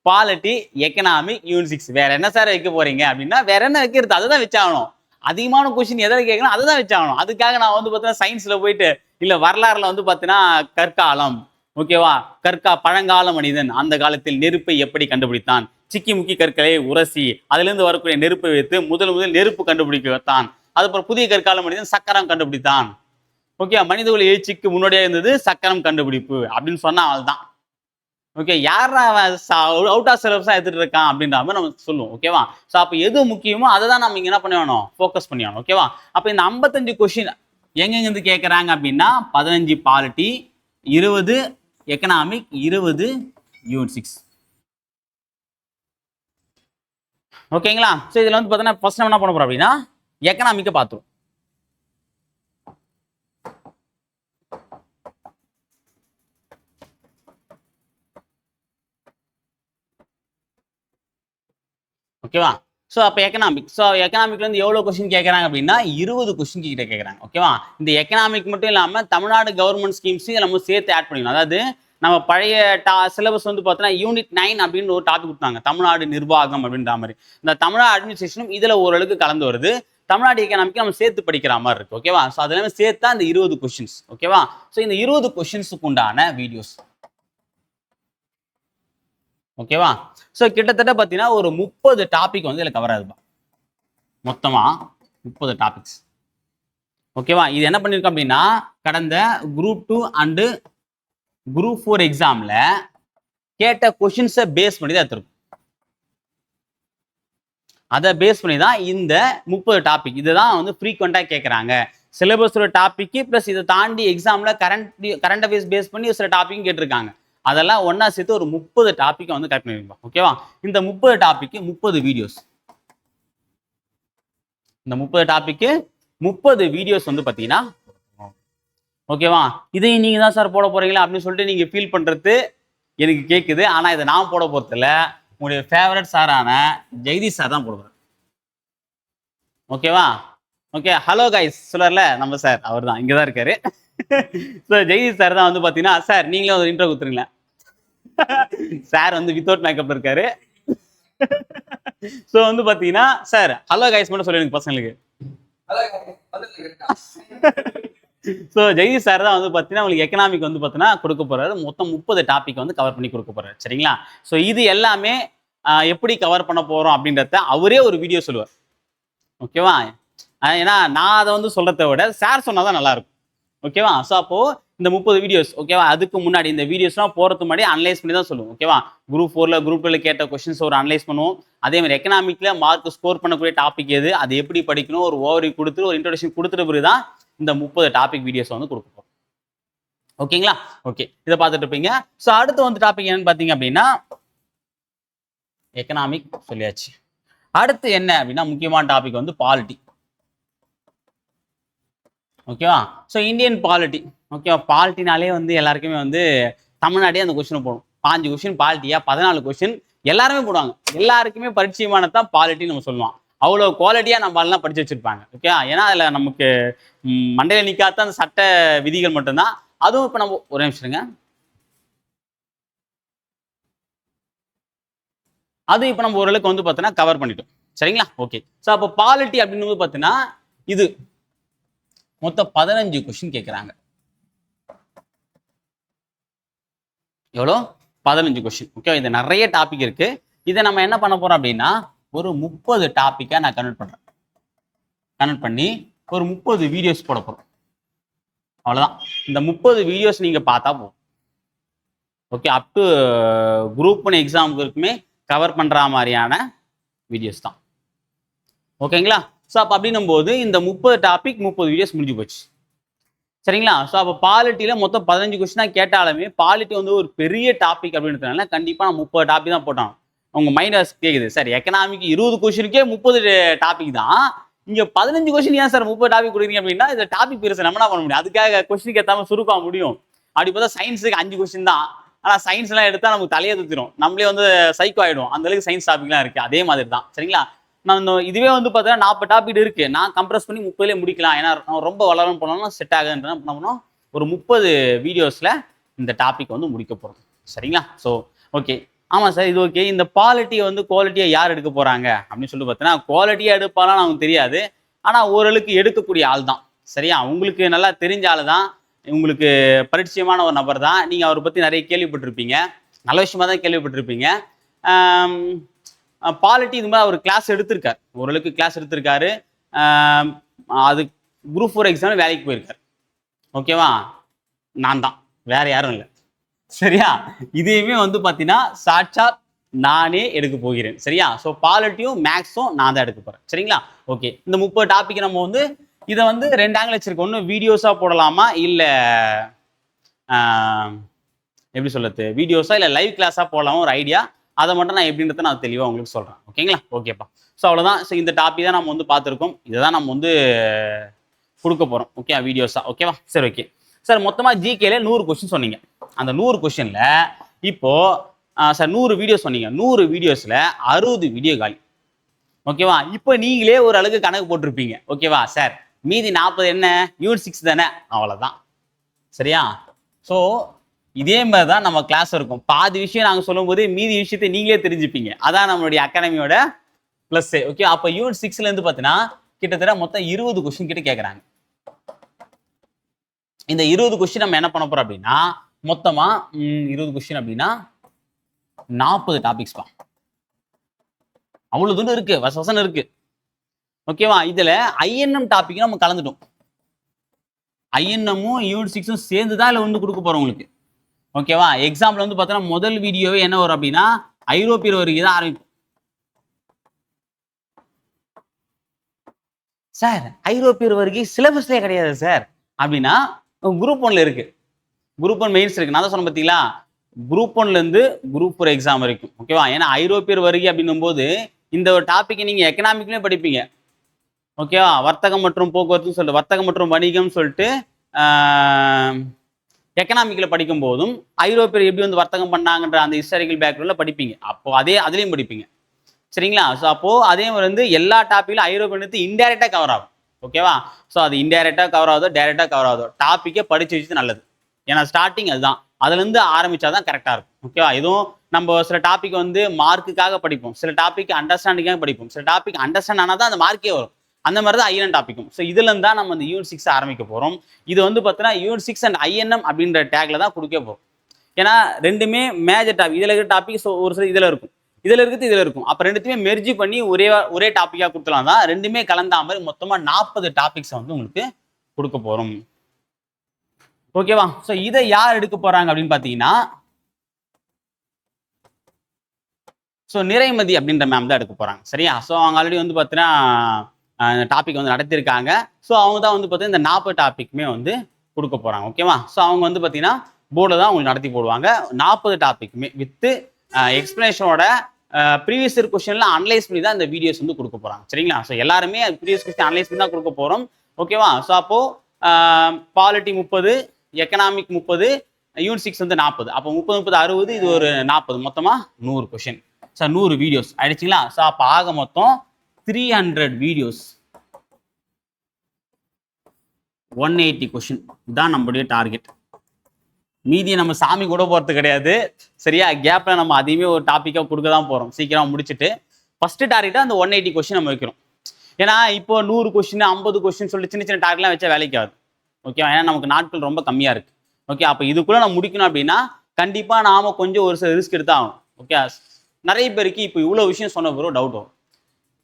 பாலிட்டி, எக்கனாமிக், யூனிட் 6. வேற என்ன சார் வைக்க போறீங்க அப்படின்னா வேற என்ன வைக்கிறது, அதை தான் வச்சாகணும். அதிகமான கொஸ்டின் எதை கேட்கணும் அதை தான் வச்சாகணும். அதுக்காக நான் வந்து பார்த்தீங்கன்னா சயின்ஸ்ல போயிட்டு இல்ல வரலாறுல வந்து பார்த்தீங்கன்னா கற்காலம், ஓகேவா, பழங்கால மனிதன் அந்த காலத்தில் நெருப்பை எப்படி கண்டுபிடித்தான், சிக்கி முக்கி கற்களை உரசி அதிலிருந்து வரக்கூடிய நெருப்பை வைத்து முதல் நெருப்பு கண்டுபிடிக்க வைத்தான். அதுக்கப்புறம் புதிய கற்கால மனிதன் சக்கரம் கண்டுபிடித்தான். ஓகே, மனிதகுல எழுச்சிக்கு முன்னோடியா இருந்தது சக்கரம் கண்டுபிடிப்பு அப்படின்னு சொன்னா அவள் தான். ஓகே, யாரா அவுட் ஆஃப் சிலபஸா எடுத்துட்டு இருக்கான் அப்படின்ற மாதிரி நம்ம சொல்லுவோம். ஓகேவா? ஸோ அப்போ எது முக்கியமோ அதை தான் நம்ம இங்க என்ன பண்ணணும், ஃபோக்கஸ் பண்ணியாகணும். ஓகேவா? அப்போ இந்த 55 கொஸ்டின் எங்கெங்கிருந்து கேட்குறாங்க அப்படின்னா 15 பாலிட்டி, 20 எக்கனாமிக், 20 யூனிட் 6. ஓகேங்களா? ஸோ இதுல வந்து பார்த்தீங்கன்னா ஃபர்ஸ்ட் நம்ம என்ன பண்ண போறோம் அப்படின்னா எக்கனாமிக்கை பார்த்துருவோம். ஓகேவா? ஸோ அப்போ எக்கனாமிக்ல இருந்து எவ்வளோ கொஸ்டின் கேட்குறாங்க அப்படின்னா 20 கொஸ்டின் கிட்ட கேட்குறாங்க. ஓகேவா? இந்த எக்கனாமிக் மட்டும் இல்லாமல் தமிழ்நாடு கவர்மெண்ட் ஸ்கீம்ஸ் இதை நம்ம சேர்த்து ஆட் பண்ணிக்கணும். அதாவது நம்ம பழைய சிலபஸ் வந்து பார்த்தீங்கன்னா யூனிட் 9 அப்படின்னு ஒரு டாபிக் கொடுத்தாங்க, தமிழ்நாடு நிர்வாகம் அப்படின்ற மாதிரி. இந்த தமிழ்நாடு அட்மினிஸ்ட்ரேஷனும் இதில் ஓரளவுக்கு கலந்து வருது. தமிழ்நாடு எக்கனாமிக்கு நம்ம சேர்த்து படிக்கிற மாதிரி இருக்கு. ஓகேவா? ஸோ அதெல்லாமே சேர்த்தா இந்த 20 கொஸ்டின்ஸ். ஓகேவா? ஸோ இந்த 20 கொஸ்டின்ஸுக்கு உண்டான வீடியோஸ். ஓகேவா? ஸோ கிட்டத்தட்ட பார்த்தீங்கன்னா ஒரு 30 டாபிக் வந்து இதில் கவர் ஆகுது. மொத்தமா 30 டாபிக்ஸ். ஓகேவா? இது என்ன பண்ணிருக்கோம் அப்படின்னா கடந்த குரூப் 2 அண்டு குரூப் 4 எக்ஸாம்ல கேட்ட கொஸ்டின்ஸை பேஸ் பண்ணி தான் எடுத்திருக்கும். அதை பேஸ் பண்ணி தான் இந்த 30 டாபிக். இதுதான் வந்து ஃப்ரீக்வெண்டா கேட்குறாங்க. சிலபஸோட டாபிக் பிளஸ் இதை தாண்டி எக்ஸாம்ல கரண்ட் அஃபேர்ஸ் பேஸ் பண்ணி சில டாபிக் கேட்டிருக்காங்க. அதெல்லாம் ஒன்னா சேர்த்து ஒரு 30 டாபிக் வந்து கரெக்ட் பண்ணிருப்போம். ஓகேவா? இந்த 30 டாபிக்கு 30 வீடியோஸ். இந்த 30 டாபிக்கு 30 வீடியோஸ் வந்து பாத்தீங்கன்னா ஓகேவா? இதையும் நீங்க தான் சார் போட போறீங்களா அப்படின்னு சொல்லிட்டு நீங்க ஃபீல் பண்றது எனக்கு கேட்குது. ஆனா இதை நான் போட போறதில்ல. உங்களுடைய ஃபேவரட் சாரான ஜெகதீஷ் சார் தான் போடுவார். ஓகேவா? ஓகே. ஹலோ கைஸ் சொல்லுவார்ல நம்ம சார், அவர் தான் இங்க தான் இருக்காரு. ஸோ ஜெகதீஷ் சார் தான் வந்து பார்த்தீங்கன்னா, சார் நீங்களும் ஒரு இன்ட்ரோ கொடுத்துருங்களேன். சார் வந்து வித்தவுட் மேக்கப்ல இருக்காரு. ஸோ வந்து பார்த்தீங்கன்னா, சார் ஹலோ கைஸ் மட்டும் சொல்லிடுங்க பசங்களுக்கு. ஸோ ஜெகதீஷ் சார் தான் வந்து பார்த்தீங்கன்னா உங்களுக்கு எக்கனாமிக் வந்து பார்த்தீங்கன்னா கொடுக்க போறாரு. மொத்தம் 30 டாபிக் வந்து கவர் பண்ணி கொடுக்க போறாரு. சரிங்களா? ஸோ இது எல்லாமே எப்படி கவர் பண்ண போறோம் அப்படின்றத அவரே ஒரு வீடியோ சொல்லுவார். ஓகேவா? ஏன்னா நான் அதை வந்து சொல்றதை விட சார் சொன்னாதான் நல்லா இருக்கும். ஓகேவா? ஸோ அப்போ இந்த 30 வீடியோஸ் ஓகேவா? அதுக்கு முன்னாடி இந்த வீடியோஸ்லாம் போறதுக்கு முன்னாடி அனலைஸ் பண்ணி தான் சொல்லுவோம். ஓகேவா? குரூப் 4ல குரூப் 2ல கேட்ட கொஸ்டின்ஸ் ஒரு அனலைஸ் பண்ணுவோம். அதே மாதிரி எக்கனாமிக்ல மார்க் ஸ்கோர் பண்ணக்கூடிய டாபிக் எது, அது எப்படி படிக்கணும், ஒரு ஓவரி கொடுத்துட்டு ஒரு இன்ட்ரோடக்ஷன் கொடுத்துட்டு பிறகு தான் இந்த 30 டாபிக் வீடியோஸ் வந்து கொடுக்க போறோம். ஓகேங்களா? ஓகே. இதை பார்த்துட்டு இருப்பீங்க. ஸோ அடுத்து வந்து டாபிக் என்னன்னு பார்த்தீங்க அப்படின்னா எக்கனாமிக் சொல்லியாச்சு. அடுத்து என்ன அப்படின்னா முக்கியமான டாபிக் வந்து பாலிட்டி. ஓகேவா? So Indian polity. ஓகேவா? பாலிட்டினாலே வந்து எல்லாருக்குமே வந்து தமிழ்நாடே அந்த கொஸ்டின் போடும். 5 கொஸ்டின் பாலிட்டியா 14 கொஸ்டின் எல்லாருமே போடுவாங்க. எல்லாருக்குமே பரிச்சயமானதான் பாலிட்டின்னு நம்ம சொல்லுவோம். அவ்வளோ குவாலிட்டியா நம்ம எல்லாம் படிச்சு வச்சிருப்பாங்க. ஓகே. ஏன்னா அதுல நமக்கு மண்டையில நிக்காத அந்த சட்ட விதிகள் மட்டும்தான். அதுவும் இப்ப நம்ம ஒரு நிமிஷம்ங்க. அது இப்ப நம்ம ஓரளவுக்கு வந்து பார்த்தீங்கன்னா கவர் பண்ணிட்டோம். சரிங்களா? ஓகே. ஸோ அப்போ பாலிட்டி அப்படின்னு வந்து பார்த்தீங்கன்னா இது மொத்தம் 15 கொஸ்டின் கேட்குறாங்க. எவ்வளோ? 15 கொஸ்டின். ஓகே. இது நிறைய டாபிக் இருக்கு. இதை நம்ம என்ன பண்ண போறோம் அப்படின்னா ஒரு 30 டாபிக்கா நான் கன்வெர்ட் பண்றேன். கன்வெர்ட் பண்ணி ஒரு 30 வீடியோஸ் போட போறோம். அவ்வளவுதான். இந்த 30 வீடியோஸ் நீங்க பார்த்தா போதும். ஓகே. அப் டு குரூப் 1 எக்ஸாமுக்குமே கவர் பண்ற மாதிரியான வீடியோஸ் தான். ஓகேங்களா? ஸோ அப்போ அப்படின்னும் போது இந்த 30 டாபிக் 30 வீடியோஸ் முடிஞ்சு போச்சு. சரிங்களா? ஸோ அப்போ பாலிட்டியில மொத்தம் 15 கொஸ்டின் தான் கேட்டாலுமே பாலிட்டி வந்து ஒரு பெரிய டாபிக் அப்படின்றதுனால கண்டிப்பாக நான் 30 டாபிக் தான் போட்டான். உங்க மைண்ட் கேட்குது சார் எக்கனாமிக் 20 கொஸ்டினுக்கே 30 டாபிக் தான், இங்க 15 கொஸ்டின் ஏன் சார் 30 டாபிக் கொடுக்குறீங்க அப்படின்னா இந்த டாபிக் பெருசு நம்ம என்ன பண்ண முடியும், அதுக்காக கொஸ்டினுக்கு ஏற்றாம சுருக்க முடியும். அப்படி பார்த்தா சயின்ஸுக்கு 5 கொஸ்டின் தான். ஆனால் சயின்ஸ் எல்லாம் எடுத்தா நமக்கு தலையை தூத்திரும், நம்மளே வந்து சைக்கோ ஆயிடும். அந்த அளவுக்கு சயின்ஸ் டாபிக்லாம் இருக்கு. அதே மாதிரி தான். சரிங்களா? நான் இதுவே வந்து பார்த்தீங்கன்னா 40 டாபிக் இருக்கு. நான் கம்ப்ரஸ் பண்ணி 30லே முடிக்கலாம். ஏன்னா ரொம்ப வளரும் போனாலும் செட் ஆகுதுன்ற என்ன பண்ணணும், ஒரு 30 வீடியோஸ்ல இந்த டாபிக் வந்து முடிக்க போறோம். சரிங்களா? So okay. ஆமா சார் இது ஓகே. இந்த பாலிட்டியை வந்து குவாலிட்டியை யார் எடுக்க போறாங்க அப்படின்னு சொல்லி பார்த்தீங்கன்னா குவாலிட்டியா எடுப்பாலாம் நமக்கு தெரியாது. ஆனா ஓரளவுக்கு எடுக்கக்கூடிய ஆள் தான். சரியா? உங்களுக்கு நல்லா தெரிஞ்ச ஆள் தான், உங்களுக்கு பரிச்சயமான ஒரு நபர் தான். நீங்க அவரை பத்தி நிறைய கேள்விப்பட்டிருப்பீங்க, நல்ல விஷயமா தான் கேள்விப்பட்டிருப்பீங்க. பாலிட்டி இது மாதிரி அவர் கிளாஸ் எடுத்திருக்காரு, ஓரளவுக்கு கிளாஸ் எடுத்திருக்காரு. அது குரூப் 4 எக்ஸாம் வேலைக்கு போயிருக்காரு. ஓகேவா? நான் தான், வேற யாரும் இல்லை. சரியா? இதையுமே வந்து பார்த்தீங்கன்னா சாட்சாத் நானே எடுக்க போகிறேன். சரியா? ஸோ பாலிட்டியும் மேக்ஸும் நான் தான் எடுக்க போறேன். சரிங்களா? ஓகே. இந்த 30 டாபிக் நம்ம வந்து இதை வந்து 2 ஆங்கிள் வச்சிருக்கோம். ஒன்று வீடியோஸா போடலாமா இல்லை எப்படி சொல்றது வீடியோஸா இல்லை லைவ் கிளாஸா போடலாமா ஒரு ஐடியா. அதை மட்டும் நான் எப்படின்றத நான் தெளிவாக உங்களுக்கு சொல்கிறேன். ஓகேங்களா? ஓகேப்பா. ஸோ அவ்வளோதான். ஸோ இந்த டாபிக் தான் நம்ம வந்து பார்த்துருக்கோம். இதை தான் நம்ம வந்து கொடுக்க போகிறோம். ஓகே வீடியோஸா. ஓகேவா? சரி ஓகே சார். மொத்தமாக ஜிகேல 100 கொஸ்டின் சொன்னீங்க. அந்த 100 கொஸ்டின்ல இப்போ சார் 100 வீடியோ சொன்னீங்க. 100 வீடியோஸில் 60 வீடியோ காலி. ஓகேவா? இப்போ நீங்களே ஒரு அளவுக்கு கணக்கு போட்டிருப்பீங்க. ஓகேவா சார்? மீதி 40 என்ன யூனிட் 6 தானே, அவ்வளோதான். சரியா? ஸோ இதே மாதிரி தான் நம்ம கிளாஸ் இருக்கும். பாதி விஷயம் நாங்கள் சொல்லும்போது மீதி விஷயத்தை நீங்களே தெரிஞ்சுப்பீங்க. அதான் நம்மளுடைய அகாடமியோட பிளஸ். ஓகே. அப்போ யூனிட் 6ல இருந்து பார்த்தீங்கன்னா கிட்டத்தட்ட மொத்தம் 20 கொஸ்டின் கிட்ட கேட்குறாங்க. இந்த 20 கொஸ்டின் நம்ம என்ன பண்ண போறோம் அப்படின்னா மொத்தமா 20 கொஸ்டின் அப்படின்னா 40 டாபிக்ஸ் தான். அவ்வளவு தூரம் இருக்கு, வசவசன் இருக்கு. ஓகேவா? இதுல ஐஎன்எம் டாபிக் நம்ம கலந்துட்டோம். ஐஎன்எம்மும் யூனிட் 6ம் சேர்ந்து தான் இல்லை வந்து கொடுக்க போறோம் உங்களுக்கு. ஓகேவா? எக்ஸாம்பிள் வந்து பார்த்தோன்னா முதல் வீடியோவே என்ன வரும் அப்படின்னா ஐரோப்பியர் வருகை தான் ஆரம்பிக்கும். சார் ஐரோப்பியர் வருகை சிலபஸ்லேயே கிடையாது சார் அப்படின்னா குரூப் 1ல இருக்கு. குரூப் 1 மெயின்ஸ் இருக்கு. நான் தான் சொன்னேன் பார்த்தீங்களா, குரூப் 1ல இருந்து குரூப் 4 எக்ஸாம் வரைக்கும். ஓகேவா? ஏன்னா ஐரோப்பியர் வருகை அப்படின்னும் போது இந்த ஒரு டாபிக்கை நீங்க எக்கனாமிக்லயும் படிப்பீங்க. ஓகேவா? வர்த்தகம் மற்றும் போக்குவரத்து சொல்லிட்டு வர்த்தகம் மற்றும் வணிகம் சொல்லிட்டு எக்கனாமிக்கில் படிக்கும் போதும் ஐரோப்பியர் எப்படி வந்து வர்த்தகம் பண்ணாங்கன்ற அந்த ஹிஸ்டாரிக்கல் பேக்ரவுண்டில் படிப்பீங்க. அப்போ அதுலேயும் படிப்பீங்க. சரிங்களா? ஸோ அப்போது அதே மாதிரி வந்து எல்லா டாப்பிக்கும் ஐரோப்பியன் இன்டெரக்டாக கவர் ஆகும். ஓகேவா? ஸோ அது இன்டெரக்டாக கவர் ஆகுதோ டேரெக்டாக கவர் ஆகுதோ டாப்பிக்கே படித்து வச்சுட்டு நல்லது. ஏன்னா ஸ்டார்டிங் அதுதான், அதுலேருந்து ஆரம்பித்தா தான் கரெக்டாக இருக்கும். ஓகேவா? இதுவும் நம்ம சில டாபிக் வந்து மார்க்குக்காக படிப்போம், சில டாபிக் அண்டர்ஸ்டாண்டிங்காக படிப்போம், சில டாபிக் அண்டர்ஸ்டாண்ட் ஆனால் தான் அந்த மார்க்கே வரும். அந்த மாதிரி தான் ஐஎன்எம் டாப்பிக்கும். ஸோ இதுலேருந்து தான் நம்ம இந்த யூனிட் 6 ஆரம்பிக்க போகிறோம். இது வந்து பார்த்தீங்கன்னா யூனிட் 6 அண்ட் ஐஎன்எம் அப்படின்ற டேக்ல தான் கொடுக்க போகிறோம். ஏன்னா ரெண்டுமே மேஜர் டாபிக். இதில் இருக்கிற டாபிக் ஸோ ஒரு சில இதில் இருக்கும், இதில் இருக்குது இதில் இருக்கும். அப்போ ரெண்டுத்தையுமே மெர்ஜி பண்ணி ஒரே டாப்பிக்காக கொடுத்துலாம் தான் ரெண்டுமே கலந்தா மாதிரி மொத்தமாக 40 டாபிக்ஸை வந்து உங்களுக்கு கொடுக்க போகிறோம். ஓகேவா? ஸோ இதை யார் எடுக்க போகிறாங்க அப்படின்னு பார்த்தீங்கன்னா ஸோ நிறைமதி அப்படின்ற மேம் தான் எடுக்க போகிறாங்க. சரியா? ஸோ அவங்க ஆல்ரெடி வந்து பார்த்தீங்கன்னா டாபிக் வந்து நடத்திருக்காங்க. ஸோ அவங்க தான் வந்து பார்த்தீங்கன்னா இந்த 40 டாபிக்குமே வந்து கொடுக்க போகிறாங்க. ஓகேவா? ஸோ அவங்க வந்து பார்த்தீங்கன்னா போர்டில் தான் உங்களுக்கு நடத்தி போடுவாங்க. 40 டாபிக்குமே வித்து எக்ஸ்பிளனேஷனோட ப்ரீவியஸ் இயர் கொஸ்டின்லாம் அனலைஸ் பண்ணி தான் இந்த வீடியோஸ் வந்து கொடுக்க போகிறாங்க. சரிங்களா? ஸோ எல்லாருமே ப்ரீவியஸ் கொஸ்டின் அனலைஸ் பண்ணி தான் கொடுக்க போகிறோம். ஓகேவா? ஸோ அப்போது பாலிட்டி 30, எக்கனாமிக் 30, யூனிட் 6 வந்து 40. அப்போ 30 30 60, இது ஒரு 40, மொத்தமாக 100 கொஸ்டின். ஸோ 100 வீடியோஸ் ஆயிடுச்சுங்களா? ஸோ அப்போ ஆக மொத்தம் 300 வீடியோஸ், 180 கொஸ்டின் தான் நம்மளுடைய டார்கெட். மீதியை நம்ம சாமி கூட போகிறது கிடையாது. சரியா? கேப்பில் நம்ம அதையுமே ஒரு டாப்பிக்காக கொடுக்க தான் போகிறோம். சீக்கிரம் முடிச்சுட்டு ஃபஸ்ட்டு டார்கெட்டாக அந்த 180 கொஸ்டின் நம்ம வைக்கிறோம். ஏன்னா இப்போ 100 கொஸ்டின் 50 கொஸ்டின் சொல்லி சின்ன சின்ன டார்கெட்லாம் வச்சா வேலைக்கு ஆகுது. ஓகே? ஏன்னா நமக்கு நாட்கள் ரொம்ப கம்மியாக இருக்குது. ஓகே? அப்போ இதுக்குள்ளே நம்ம முடிக்கணும் அப்படின்னா கண்டிப்பாக நாம் கொஞ்சம் ஒரு சில ரிஸ்க் எடுத்து ஆகணும். ஓகே? நிறைய பேருக்கு இப்போ இவ்வளோ விஷயம் சொன்ன பிறகு டவுட் வரும்.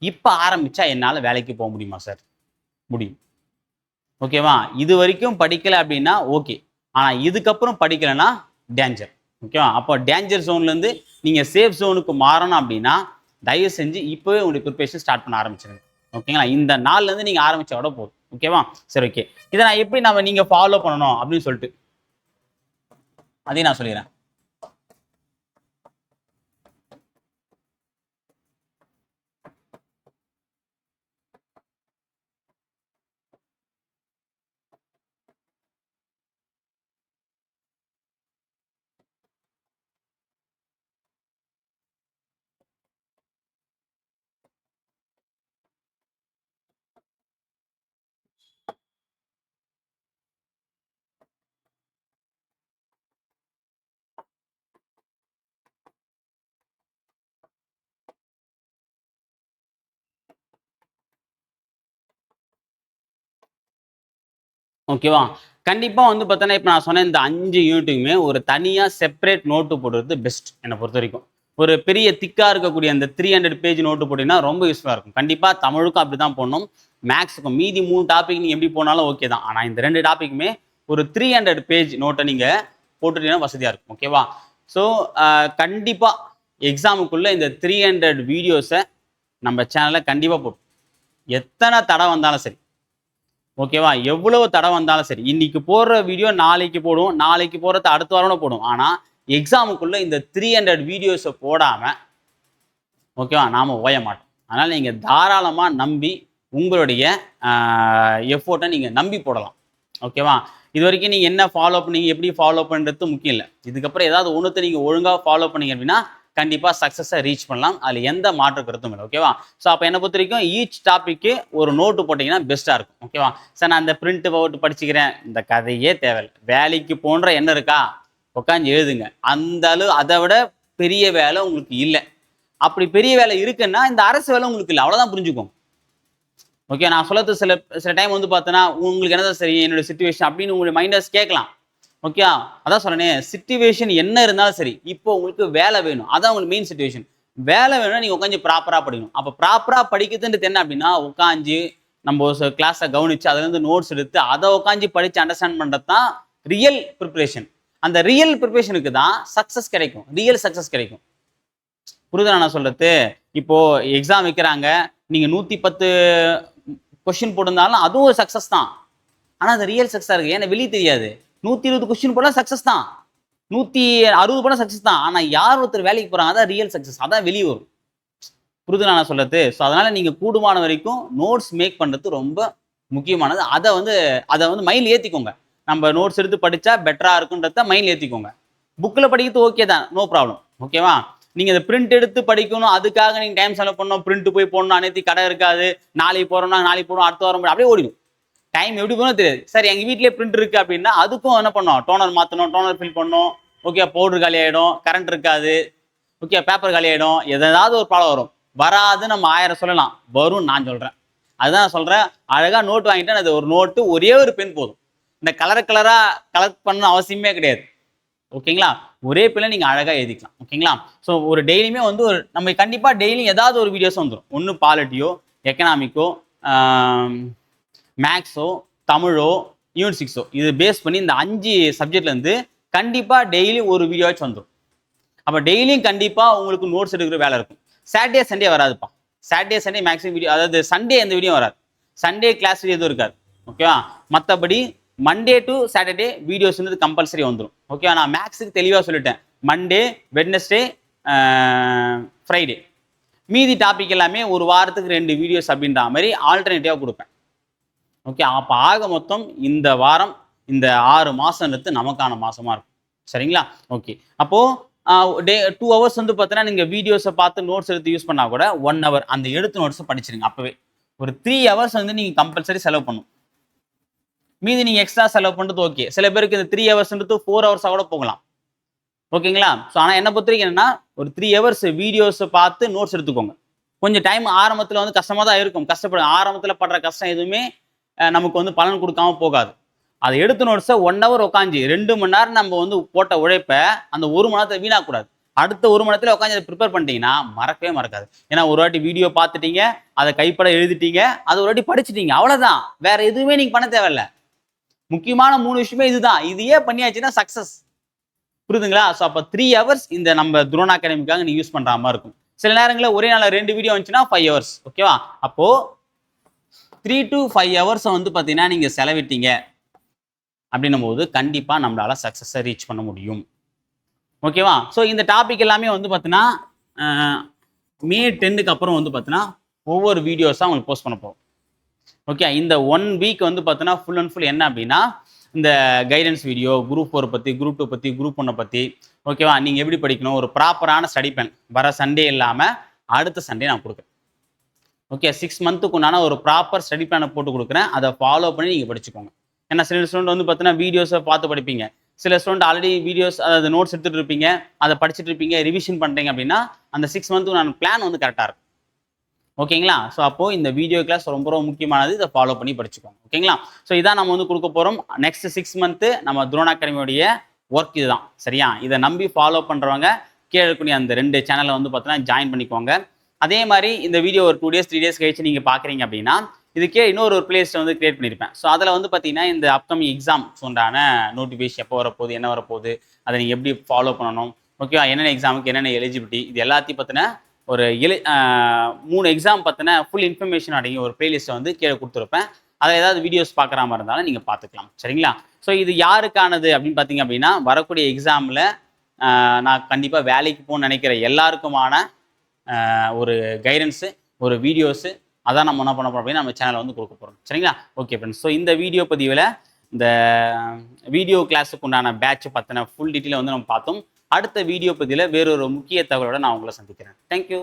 இப்போ ஆரம்பித்தா என்னால் வேலைக்கு போக முடியுமா சார்? முடியும். ஓகேவா? இது வரைக்கும் படிக்கலை அப்படின்னா ஓகே, ஆனால் இதுக்கப்புறம் படிக்கலைன்னா டேஞ்சர். ஓகேவா? அப்போ டேஞ்சர் ஜோன்லேருந்து நீங்கள் சேஃப் ஜோனுக்கு மாறணும் அப்படின்னா தயவு செஞ்சு இப்போவே உங்களுடைய ப்ரிப்பரேஷன் ஸ்டார்ட் பண்ண ஆரம்பிச்சிருங்க. ஓகேங்களா? இந்த நாள்லேருந்து நீங்கள் ஆரம்பித்த விட போதும். ஓகேவா? சரி, ஓகே. இதை நான் எப்படி நீங்கள் ஃபாலோ பண்ணணும் அப்படின்னு சொல்லிட்டு அதையும் நான் சொல்லிடுறேன். ஓகேவா? கண்டிப்பாக வந்து பார்த்தோன்னா இப்போ நான் சொன்ன இந்த 5 யூனிட்டுக்குமே ஒரு தனியாக செப்பரேட் நோட்டு போடுறது பெஸ்ட் என்னை பொறுத்த வரைக்கும். ஒரு பெரிய திக்காக இருக்கக்கூடிய அந்த 300 பேஜ் நோட்டு போட்டிங்கன்னா ரொம்ப யூஸ்ஃபுல்லாக இருக்கும். கண்டிப்பாக தமிழுக்கும் அப்படி தான் போடணும், மேக்ஸுக்கும். மீதி 3 டாபிக் நீங்கள் எப்படி போனாலும் ஓகே தான். ஆனால் இந்த 2 டாப்பிக்குமே ஒரு 300 பேஜ் நோட்டை நீங்கள் போட்டுட்டீங்கன்னா வசதியாக இருக்கும். ஓகேவா? ஸோ கண்டிப்பாக எக்ஸாமுக்குள்ளே இந்த 300 வீடியோஸை நம்ம சேனலில் கண்டிப்பாக போட்டு எத்தனை தடை வந்தாலும் சரி, ஓகேவா? எவ்வளவு தடை வந்தாலும் சரி, இன்னைக்கு போடுற வீடியோ நாளைக்கு போடுவோம், நாளைக்கு போடுறது அடுத்த வாரம் போடுவோம். ஆனால் எக்ஸாமுக்குள்ள இந்த 300 வீடியோஸை போடாமல் ஓகேவா நாம ஓய மாட்டோம். அதனால் நீங்கள் தாராளமாக நம்பி உங்களுடைய எஃபோர்ட்டை நீங்கள் நம்பி போடலாம். ஓகேவா? இது வரைக்கும் நீங்கள் என்ன ஃபாலோ பண்ணீங்க, எப்படி ஃபாலோ பண்ணுறது முக்கியம் இல்லை. இதுக்கப்புறம் ஏதாவது ஒன்றுத்தை நீங்கள் ஒழுங்காக ஃபாலோ பண்ணீங்க அப்படின்னா கண்டிப்பாக சக்ஸஸை ரீச் பண்ணலாம். அதில் எந்த மாற்று கருத்தும் இல்லை. ஓகேவா? ஸோ அப்போ என்னை பொறுத்த வரைக்கும் ஈச் டாப்பிக்கு ஒரு நோட்டு போட்டிங்கன்னா பெஸ்ட்டாக இருக்கும். ஓகேவா? சார் நான் அந்த பிரிண்ட் அவுட் படிச்சுக்கிறேன், இந்த கதையே தேவையில்லை. வேலைக்கு போன்ற என்ன இருக்கா உட்காந்து எழுதுங்க. அந்த அளவு அதை விட பெரிய வேலை உங்களுக்கு இல்லை. அப்படி பெரிய வேலை இருக்குன்னா இந்த அரசு வேலை உங்களுக்கு இல்லை, அவ்வளோதான். புரிஞ்சுக்கோங்க. ஓகே? நான் சொல்றது சில டைம் வந்து பார்த்தோன்னா உங்களுக்கு என்னதான் சரி என்னோட சிச்சுவேஷன் அப்படின்னு உங்களுடைய மைண்டர்ஸ் கேட்கலாம். ஓகே? அதான் சொல்றேனே, சிச்சுவேஷன் என்ன இருந்தாலும் சரி, இப்போ உங்களுக்கு வேலை வேணும். அதான் உங்களுக்கு மெயின் சிச்சுவேஷன். வேலை வேணும்னா நீங்கள் உட்காந்து ப்ராப்பராக படிக்கணும். அப்போ ப்ராப்பராக படிக்கிறதுன்றது என்ன அப்படின்னா உட்காந்து நம்ம கிளாஸை கவனித்து அதுலேருந்து நோட்ஸ் எடுத்து அதை உட்காந்து படித்து அண்டர்ஸ்டாண்ட் பண்ணுறது தான் ரியல் ப்ரிப்பரேஷன். அந்த ரியல் ப்ரிப்பரேஷனுக்கு தான் சக்ஸஸ் கிடைக்கும், ரியல் சக்ஸஸ் கிடைக்கும். புரியுதா நான் சொல்றது? இப்போ எக்ஸாம் வைக்கிறாங்க, நீங்கள் 110 கொஸ்டின் போட்டிருந்தாலும் அதுவும் ஒரு சக்ஸஸ் தான். ஆனால் அது ரியல் சக்ஸஸாக இருக்குது. ஏன்னா வெளியே தெரியாது. 120 கொஸ்டின் போனால் சக்ஸஸ் தான், 160 போனால் சக்ஸஸ் தான். ஆனால் யார் ஒருத்தர் வேலைக்கு போகிறாங்க அதான் ரியல் சக்ஸஸ், அதான் வெளியே வரும். புரியுதா நான் சொல்றது? ஸோ அதனால் நீங்கள் கூடுமான வரைக்கும் நோட்ஸ் மேக் பண்ணுறது ரொம்ப முக்கியமானது. அதை வந்து மைண்டில் ஏற்றிக்கோங்க. நம்ம நோட்ஸ் எடுத்து படித்தா பெட்டராக இருக்குன்றத மைண்டில் ஏற்றிக்கோங்க. புக்கில் படிக்கிறது ஓகே தான், நோ ப்ராப்ளம். ஓகேவா? நீங்கள் இந்த பிரிண்ட் எடுத்து படிக்கணும், அதுக்காக நீங்கள் டைம் செலவு பண்ணணும், பிரிண்ட் போய் போடணும், அனைத்து கடை இருக்காது, நாளைக்கு போகிறோம்னா நாளைக்கு போகணும், அடுத்த வாரம் அப்படியே ஓடிடும். டைம் எப்படி போகணும் தெரியாது. சரி, எங்கள் வீட்டிலே பிரிண்ட் இருக்குது அப்படின்னா அதுக்கும் என்ன பண்ணோம், டோனர் மாற்றணும், டோனர் ஃபில் பண்ணணும், ஓகே, பவுடர் காலி ஆகிடும், கரண்ட் இருக்காது, ஓகே, பேப்பர் காலி ஆகிடும், எதாவது ஒரு ப்ராப்ளம் வரும். வராது நம்ம 1000 சொல்லலாம், வரும் நான் சொல்கிறேன். அதுதான் நான் சொல்கிறேன், அழகாக நோட் வாங்கிட்டேன், அது ஒரு நோட்டு ஒரே ஒரு பென் போதும். இந்த கலராக கலெக்ட் பண்ண அவசியமே கிடையாது. ஓகேங்களா? ஒரே பென்ல நீங்கள் அழகாக எழுதிக்கலாம். ஓகேங்களா? ஸோ ஒரு டெய்லியுமே வந்து ஒரு நம்ம கண்டிப்பாக டெய்லியும் ஏதாவது ஒரு வீடியோஸ் வந்துடும். ஒன்று பாலிட்டியோ, எக்கனாமிக்கோ, மேக்ஸோ, தமிழோ, யூனிட் 6ஓ, இது பேஸ் பண்ணி இந்த 5 சப்ஜெக்ட்லேருந்து கண்டிப்பாக டெய்லி ஒரு வீடியோவாச்சும் வந்துடும். அப்போ டெய்லியும் கண்டிப்பாக உங்களுக்கு நோட்ஸ் எடுக்கிற வேலை இருக்கும். சாட்டர்டே சண்டே வராதுப்பா. சாட்டர்டே சண்டே மேக்ஸிமம் வீடியோ, அதாவது சண்டே எந்த வீடியோ வராது. சண்டே கிளாஸ் எதுவும் இருக்காது. ஓகேவா? மற்றபடி மண்டே டு சாட்டர்டே வீடியோஸ் வந்து கம்பல்சரி வந்துடும். ஓகேவா? நான் மேக்ஸுக்கு தெளிவாக சொல்லிட்டேன். மண்டே, வெட்னஸ்டே, ஃப்ரைடே, மீதி டாபிக் எல்லாமே ஒரு வாரத்துக்கு 2 வீடியோஸ் அப்படின்ற மாதிரி ஆல்டர்னேட்டிவாக கொடுப்பேன். ஓகே, அப்போ ஆக மொத்தம் இந்த வாரம் இந்த 6 மாதம்ன்றது நமக்கான மாதமாக இருக்கும். சரிங்களா? ஓகே, அப்போது 2 ஹவர்ஸ் வந்து பார்த்தீங்கன்னா நீங்கள் வீடியோஸை பார்த்து நோட்ஸ் எடுத்து யூஸ் பண்ணால் கூட 1 ஹவர் அந்த எடுத்து நோட்ஸை படிச்சிருங்க. அப்போவே ஒரு 3 ஹவர்ஸ் வந்து நீங்கள் கம்பல்சரி செலவு பண்ணணும். மீதி நீங்கள் எக்ஸ்ட்ரா செலவு பண்ணுறது ஓகே. சில பேருக்கு இந்த 3 ஹவர்ஸ்ன்றது 4 ஹவர்ஸாக கூட போகலாம். ஓகேங்களா? ஸோ ஆனால் என்ன பொறுத்த வரைக்கும் என்னன்னா, ஒரு 3 ஹவர்ஸ் வீடியோஸை பார்த்து நோட்ஸ் எடுத்துக்கோங்க. கொஞ்சம் டைம் ஆரம்பத்தில் வந்து கஷ்டமாக தான் இருக்கும். ஆரம்பத்தில் படுற கஷ்டம் எதுவுமே நமக்கு வந்து பலன் கொடுக்காம போகாது. அதை எடுத்து நோட்ஸை 1 ஹவர் உட்காந்து 2 மணி நேரம் நம்ம வந்து போட்ட உழைப்பை அந்த 1 மணி நேரத்தை வீணாக்கூடாது. அடுத்த 1 மணி நேரத்தில் உட்காந்து அதை ப்ரிப்பேர் பண்ணிட்டீங்கன்னா மறக்கவே மறக்காது. ஏன்னா ஒரு வாட்டி வீடியோ பார்த்துட்டீங்க, அதை கைப்பட எழுதிட்டீங்க, அதை ஒரு வாட்டி படிச்சுட்டீங்க, அவ்வளோதான். வேற எதுவுமே நீங்கள் பண்ண தேவையில்லை. முக்கியமான 3 விஷயமே இதுதான். இதையே பண்ணியாச்சுன்னா சக்ஸஸ். புரியுதுங்களா? ஸோ அப்போ 3 ஹவர்ஸ் இந்த நம்ம துரோன் அகாடமிக்காக நீ யூஸ் பண்ணுற மாதிரி இருக்கும். சில நேரங்களில் ஒரே நாளில் 2 வீடியோ வந்துச்சுன்னா 5 ஹவர்ஸ். ஓகேவா? அப்போது 3 to 5 ஹவர்ஸை வந்து பார்த்தீங்கன்னா நீங்கள் செலவிட்டீங்க அப்படின்னும் போது கண்டிப்பாக நம்மளால சக்ஸஸை ரீச் பண்ண முடியும். ஓகேவா? ஸோ இந்த டாபிக் எல்லாமே வந்து பார்த்தீங்கன்னா மே 10க்கு அப்புறம் வந்து பார்த்தீங்கன்னா ஒவ்வொரு வீடியோஸாக உங்களுக்கு போஸ்ட் பண்ண போகிறோம். ஓகே, இந்த 1 வீக் வந்து பார்த்தீங்கன்னா ஃபுல் அண்ட் ஃபுல் என்ன அப்படின்னா இந்த கைடன்ஸ் வீடியோ, குரூப் 4 பற்றி, குரூப் 2 பற்றி, குரூப் 1 பற்றி, ஓகேவா? நீங்கள் எப்படி படிக்கணும், ஒரு ப்ராப்பரான ஸ்டடி பிளான் வர சண்டே இல்லாமல் அடுத்த சண்டே நான் கொடுக்குறேன். ஓகே, 6 மந்த்துக்கு உண்டான ஒரு ப்ராப்பர் ஸ்டடி பிளானை போட்டு கொடுக்குறேன். அதை ஃபாலோ பண்ணி நீங்கள் படிச்சுக்கோங்க. ஏன்னா சில ஸ்டூடெண்ட் வந்து பார்த்தீங்கன்னா வீடியோஸை பார்த்து படிப்பீங்க. சில ஸ்டூடெண்ட் ஆல்ரெடி வீடியோஸ், அதாவது நோட்ஸ் எடுத்துகிட்டு இருப்பீங்க, அதை படிச்சுட்டு இருப்பீங்க, ரிவிஷன் பண்ணுறீங்க அப்படின்னா அந்த 6 மந்த்துக்கு நான் பிளான் வந்து கரெக்டாக இருக்கும். ஓகேங்களா? ஸோ அப்போது இந்த வீடியோ கிளாஸ் ரொம்ப ரொம்ப முக்கியமானது. இதை ஃபாலோ பண்ணி படிச்சுக்கோங்க. ஓகேங்களா? ஸோ இதான் நம்ம வந்து கொடுக்க போகிறோம். நெக்ஸ்ட் 6 மந்த்து நம்ம துரோன் அகாடமியோடைய ஒர்க் இதுதான். சரியா? இதை நம்பி ஃபாலோ பண்ணுறவங்க கீழே இருக்கக்கூடிய அந்த 2 சேனலை வந்து பார்த்தீங்கன்னா ஜாயின் பண்ணிக்கோங்க. அதே மாதிரி இந்த வீடியோ ஒரு 2 days 3 days கழிச்சு நீங்கள் பார்க்குறீங்க அப்படின்னா இதுக்கே இன்னொரு பிளேலிஸ்ட் வந்து கிரியேட் பண்ணியிருப்பேன். ஸோ அதில் வந்து பார்த்தீங்கன்னா இந்த அப்கமிங் எக்ஸாம்ஸ் உண்டான நோட்டிஃபிகேஷன் எப்போ வரப்போகுது, என்ன வரப்போகுது, அதை நீங்கள் எப்படி ஃபாலோ பண்ணணும், ஓகேவா? என்னென்ன எக்ஸாமுக்கு என்னென்ன எலிஜிபிலிட்டி, இது எல்லாத்தையும் பற்றின ஒரு 3 எக்ஸாம் பற்றின ஃபுல் இன்ஃபர்மேஷன் அடங்கி ஒரு பிளேலிஸ்ட்டை வந்து கீழே கொடுத்துருப்பேன். அதை ஏதாவது வீடியோஸ் பார்க்குற மாதிரி இருந்தாலும் நீங்கள் பார்த்துக்கலாம். சரிங்களா? ஸோ இது யாருக்கானது அப்படின்னு பார்த்தீங்க அப்படின்னா வரக்கூடிய எக்ஸாமில் நான் கண்டிப்பாக வேலைக்கு போகணும்னு நினைக்கிற எல்லாருக்குமான ஒரு கைடன்ஸு, ஒரு வீடியோஸு, அதான் நம்ம என்ன பண்ண போகிறோம் அப்படின்னா நம்ம சேனலை வந்து கொடுக்க போகிறோம். சரிங்களா? ஓகே ஃப்ரெண்ட்ஸ், ஸோ இந்த வீடியோ பதிவில் இந்த வீடியோ கிளாஸுக்கு உண்டான பேட்ச் பற்றின ஃபுல் டீட்டெயிலை வந்து நம்ம பார்த்தோம். அடுத்த வீடியோ பதிவில் வேறொரு முக்கிய தகவலோட நான் உங்களை சந்திக்கிறேன். தேங்க்யூ.